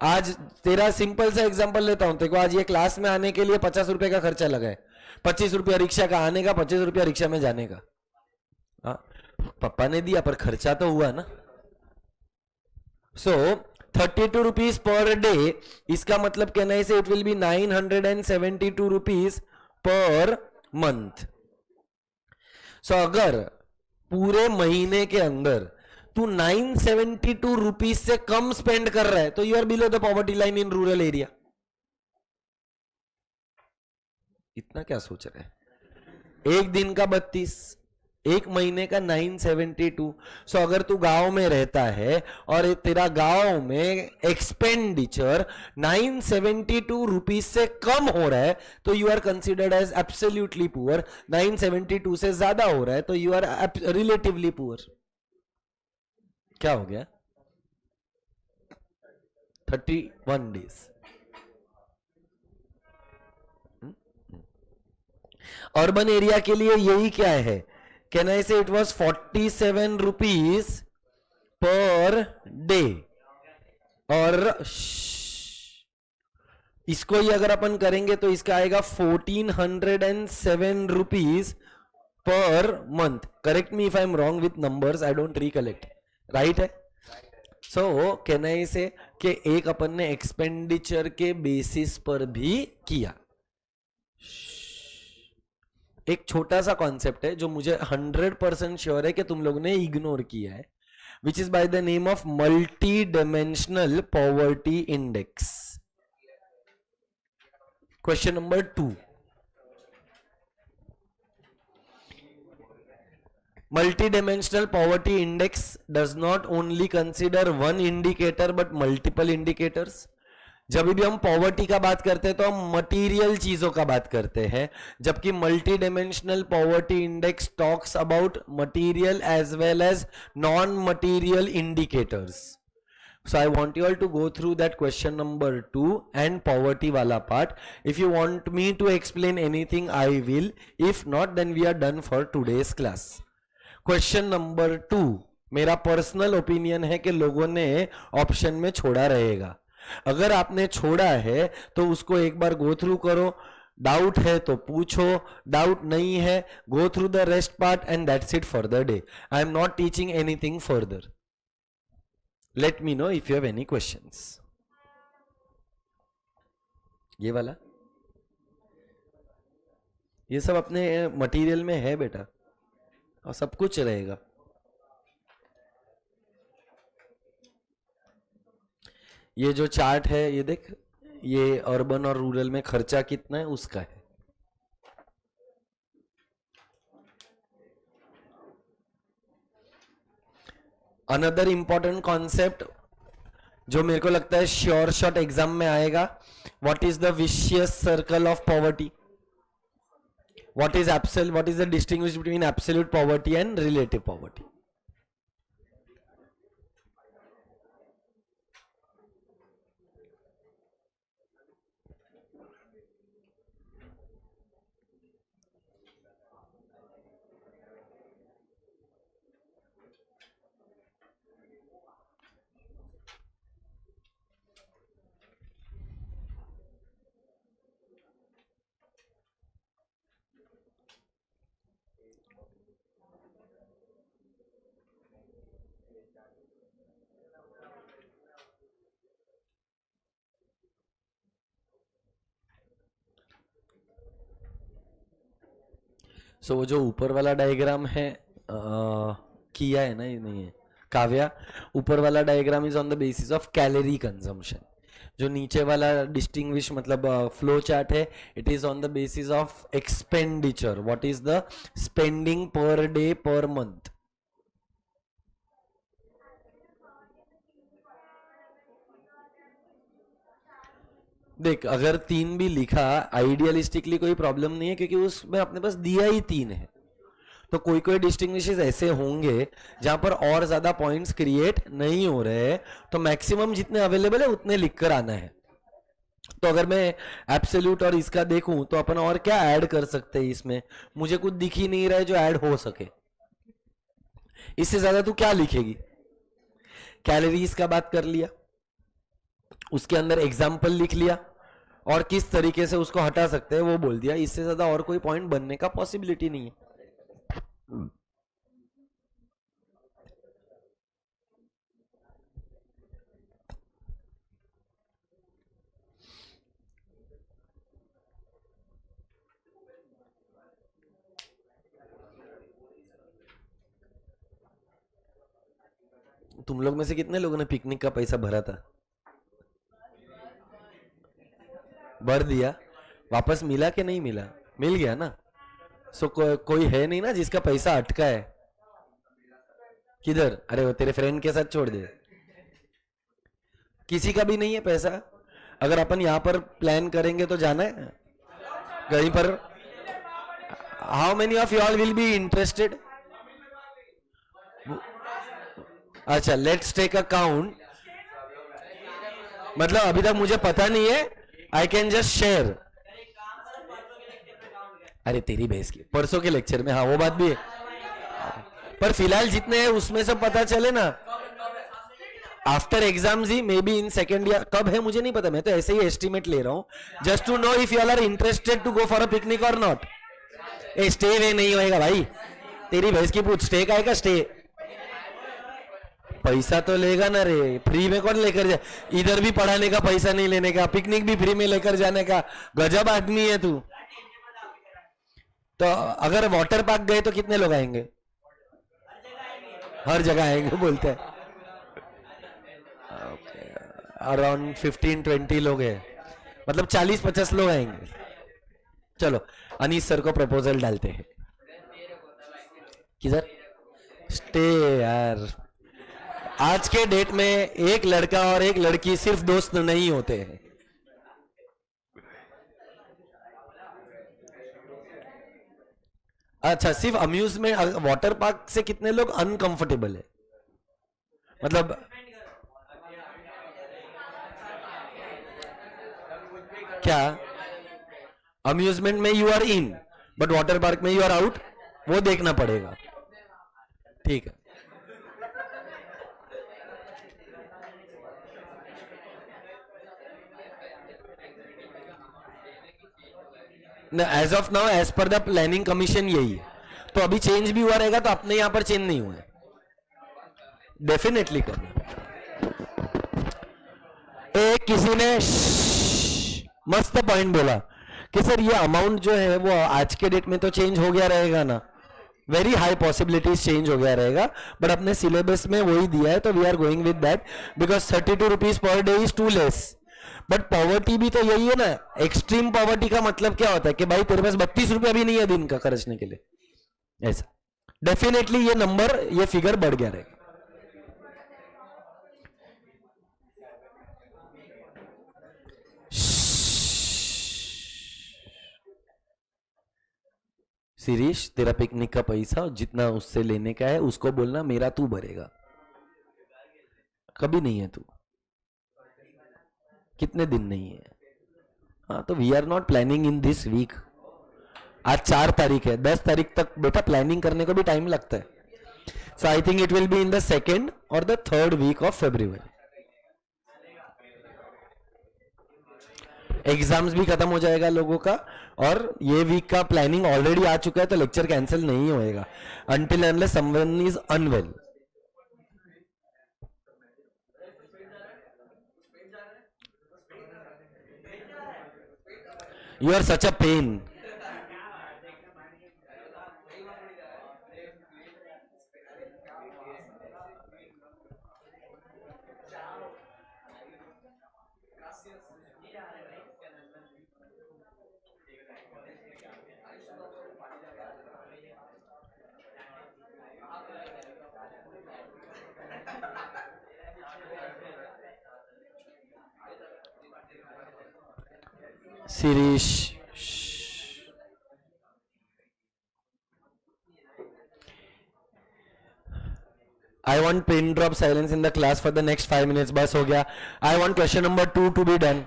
आज तेरा सिंपल सा एग्जांपल लेता हूं, देखो आज ये क्लास में आने के लिए 50 रुपए का खर्चा लगा है, 25 रुपया रिक्शा का आने का, 25 रुपया रिक्शा में जाने का। हाँ, पापा ने दिया पर खर्चा तो हुआ ना। सो 32 रुपीज पर डे, इसका मतलब कहना है it will be 972 rupees per month. So अगर पूरे महीने के अंदर तू 972 रुपीज से कम स्पेंड कर रहा है तो you are below the poverty line in rural area. इतना क्या सोच रहे हैं? एक दिन का 32, एक महीने का 972। सो अगर तू गांव में रहता है और तेरा गांव में एक्सपेंडिचर 972 रुपीज से कम हो रहा है तो you are considered as absolutely poor. 972 से ज्यादा हो रहा है तो यू आर रिलेटिवली पुअर। क्या हो गया? 31 डेज। अर्बन एरिया के लिए यही क्या है? कैन आई से it was 47 rupees per day. और इसको ही अगर अपन करेंगे तो इसका आएगा 1407 rupees per month. Correct me if I am wrong with numbers, I don't recollect. Right है? सो कहना से कि एक अपन ने एक्सपेंडिचर के बेसिस पर भी किया। एक छोटा सा कॉन्सेप्ट है जो मुझे 100% श्योर है कि तुम लोगों ने इग्नोर किया है, which is by the name of multi dimensional poverty index. Question number 2, multi-dimensional poverty index does not only consider one indicator but multiple indicators। जब भी हम पॉवर्टी का बात करते हैं तो हम मटेरियल चीजों का बात करते हैं, जबकि multi dimensional poverty index talks about material as well as non material indicators. So I want you all to go through that question number 2 and poverty wala part. If you want me to explain anything, I will. If not, then we are done for today's class. Question number 2, मेरा personal opinion है कि लोगों ने option में छोड़ा रहेगा। अगर आपने छोड़ा है तो उसको एक बार गो थ्रू करो, डाउट है तो पूछो, डाउट नहीं है go through the rest part and that's it for the day. I am not teaching anything further. Let me know if you have any questions. ये वाला, ये सब अपने मटेरियल में है बेटा, और सब कुछ रहेगा। ये जो चार्ट है ये देख, ये अर्बन और रूरल में खर्चा कितना है उसका है। अनदर इंपॉर्टेंट कॉन्सेप्ट जो मेरे को लगता है श्योर शॉट एग्जाम में आएगा, what is the vicious circle of poverty? What is the distinguish between absolute poverty and relative poverty? सो वो जो ऊपर वाला डायग्राम है किया है ना, ये नहीं है काव्या, ऊपर वाला diagram is on the basis of calorie consumption. जो नीचे वाला डिस्टिंग्विश मतलब फ्लो चार्ट है, it is on the basis of expenditure, what is the spending per day per month. देख, अगर 3 भी लिखा आइडियलिस्टिकली कोई प्रॉब्लम नहीं है, क्योंकि उसमें अपने पास दिया ही 3 है। तो कोई कोई डिस्टिंग्विशेस ऐसे होंगे जहां पर और ज्यादा पॉइंट्स क्रिएट नहीं हो रहे, तो मैक्सिमम जितने अवेलेबल है उतने लिखकर आना है। तो अगर मैं एब्सोल्यूट और इसका देखूं तो अपन और क्या ऐड कर सकते हैं इसमें? मुझे कुछ दिख ही नहीं रहा है जो ऐड हो सके। इससे ज्यादा तू क्या लिखेगी? कैलोरीज का बात कर लिया, उसके अंदर एग्जाम्पल लिख लिया, और किस तरीके से उसको हटा सकते हैं वो बोल दिया। इससे ज्यादा और कोई पॉइंट बनने का पॉसिबिलिटी नहीं है। तुम लोग में से कितने लोगों ने पिकनिक का पैसा भरा था? भर दिया? वापस मिला कि नहीं मिला? मिल गया ना? सो कोई है नहीं ना जिसका पैसा अटका है? किधर? अरे वो तेरे फ्रेंड के साथ छोड़ दे। किसी का भी नहीं है पैसा? अगर अपन यहाँ पर प्लान करेंगे तो जाना है कहीं पर? How many of you all will be interested? अच्छा, लेट्स टेक अ काउंट। मतलब अभी तक मुझे पता नहीं है, आई कैन जस्ट शेयर। अरे तेरी भैंस की, परसों के लेक्चर में, हाँ वो बात भी है, पर फिलहाल जितने हैं उसमें से पता चले ना। After exams he, may be in second year, कब है मुझे नहीं पता, मैं तो ऐसे ही एस्टिमेट ले रहा हूं just to know if you are interested to go for a picnic और नॉट। ए स्टे वे नहीं होएगा भाई, तेरी भैंस की पूछ, स्टे का है का स्टे? पैसा तो लेगा ना रे, फ्री में कौन लेकर जाए? इधर भी पढ़ाने का पैसा नहीं लेने का, पिकनिक भी फ्री में लेकर जाने का, गजब आदमी है तू। तो अगर वाटर पार्क गए तो कितने लोग आएंगे? हर जगह आएंगे बोलते हैं। अराउंड 15-20 लोग हैं, मतलब 40-50 लोग आएंगे। चलो अनीस सर को प्रपोजल डालते हैं। किधर? स्टे यार, आज के डेट में एक लड़का और एक लड़की सिर्फ दोस्त नहीं होते हैं। अच्छा, सिर्फ अम्यूजमेंट वाटर पार्क से कितने लोग अनकंफर्टेबल है? मतलब क्या? अम्यूजमेंट में you are in, but water park में यू आर आउट, वो देखना पड़ेगा। ठीक है। As of now, as per the planning commission यही है। तो अभी चेंज भी हुआ रहेगा तो अपने यहां पर चेंज नहीं हुआ है, डेफिनेटली करना। एक किसी ने मस्त पॉइंट बोला कि सर ये अमाउंट जो है वो आज के डेट में तो चेंज हो गया रहेगा ना, वेरी हाई पॉसिबिलिटीज चेंज हो गया रहेगा, बट अपने सिलेबस में वही दिया है तो we are going with that, because 32 rupees per day is too less. But poverty भी तो यही है ना, एक्सट्रीम पॉवर्टी का मतलब क्या होता है कि भाई तेरे पास 32 रुपया भी नहीं है दिन का खर्चने के लिए, ऐसा। डेफिनेटली ये नंबर, ये फिगर बढ़ गया रहेगा। शिरीष, तेरा पिकनिक का पैसा जितना उससे लेने का है उसको बोलना मेरा तू भरेगा। कभी नहीं है तू, कितने दिन नहीं है। हाँ, तो we are not planning in this week. आज 4 तारीख है, 10 तारीख तक बेटा प्लानिंग करने को भी टाइम लगता है। So I think it will be in the second और the third week of February. Exams भी खत्म हो जाएगा लोगों का, और ये वीक का प्लानिंग ऑलरेडी आ चुका है, तो लेक्चर कैंसिल नहीं होएगा until unless someone is unwell. You are such a pain. Sirish. I want pin drop silence in the class for the next 5 minutes. बस हो गया. I want question number 2 to be done.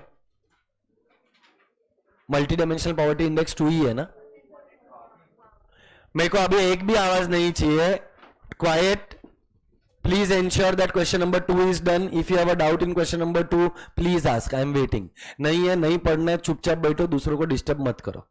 Multi dimensional poverty index 2 ही है ना. मेरे को अभी एक भी आवाज नहीं चाहिए. Quite. Please ensure that question number 2 is done. If you have a doubt in question number 2, please ask. I am waiting. नहीं है, नहीं पढ़ना है, चुपचाप बैठो, दूसरों को डिस्टर्ब मत करो.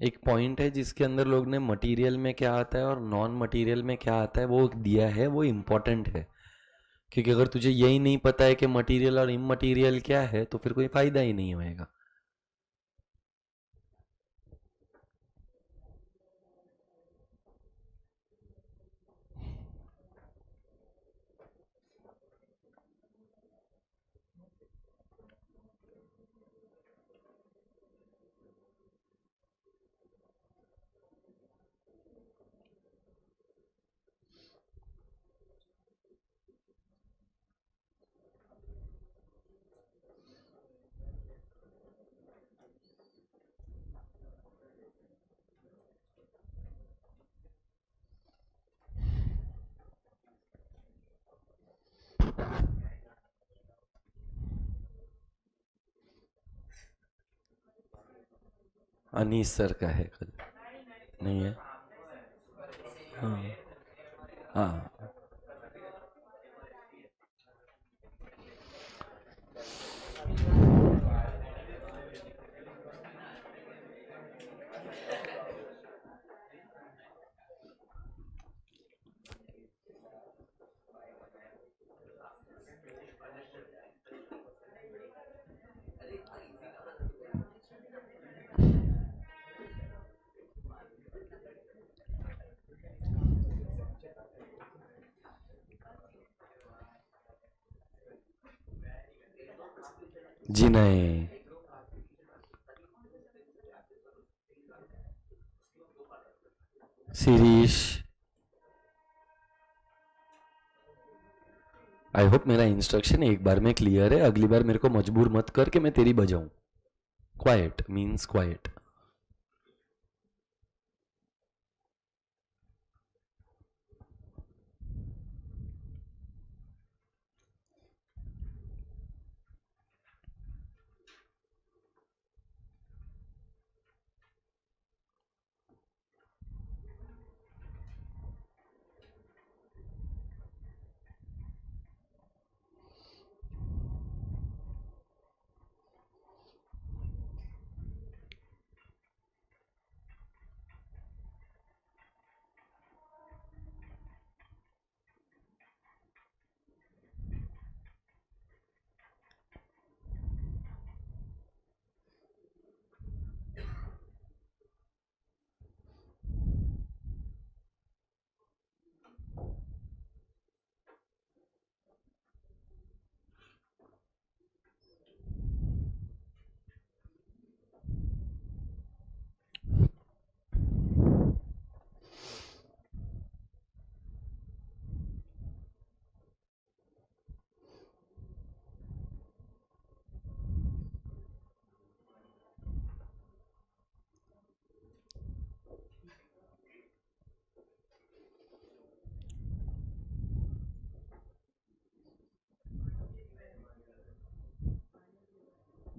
एक पॉइंट है जिसके अंदर लोग ने मटेरियल में क्या आता है और नॉन मटेरियल में क्या आता है वो दिया है, वो इम्पोर्टेंट है. क्योंकि अगर तुझे यही नहीं पता है कि मटेरियल और इमटेरियल क्या है तो फिर कोई फायदा ही नहीं होएगा. अनीस सर का है कल. नहीं है. हाँ. हाँ. जी नहीं. शिरीष. आई होप मेरा इंस्ट्रक्शन एक बार में क्लियर है. अगली बार मेरे को मजबूर मत कर कि मैं तेरी बजाऊं. Quite means quite.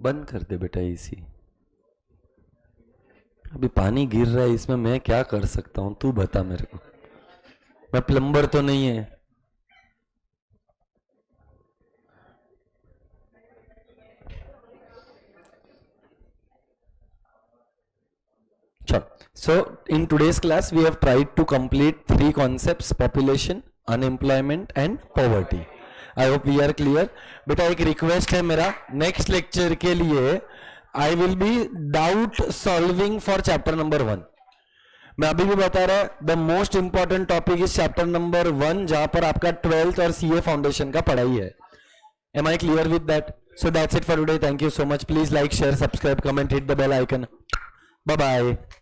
बंद कर दे बेटा इसी. अभी पानी गिर रहा है इसमें, मैं क्या कर सकता हूं, तू बता मेरे को। मैं प्लम्बर तो नहीं है। So in today's class we have tried to complete 3 concepts: population, unemployment and poverty. I hope we are clear. बेटा एक रिक्वेस्ट है मेरा, नेक्स्ट लेक्चर के लिए आई will B doubt solving for chapter number 1. मैं अभी भी बता रहा, the most important topic is chapter number 1, जहां पर आपका 12th और सीए फाउंडेशन का पढ़ाई है. Am I clear with that? So that's it for today. Thank you so much. Please like, share, subscribe, comment, hit the bell icon. Bye bye.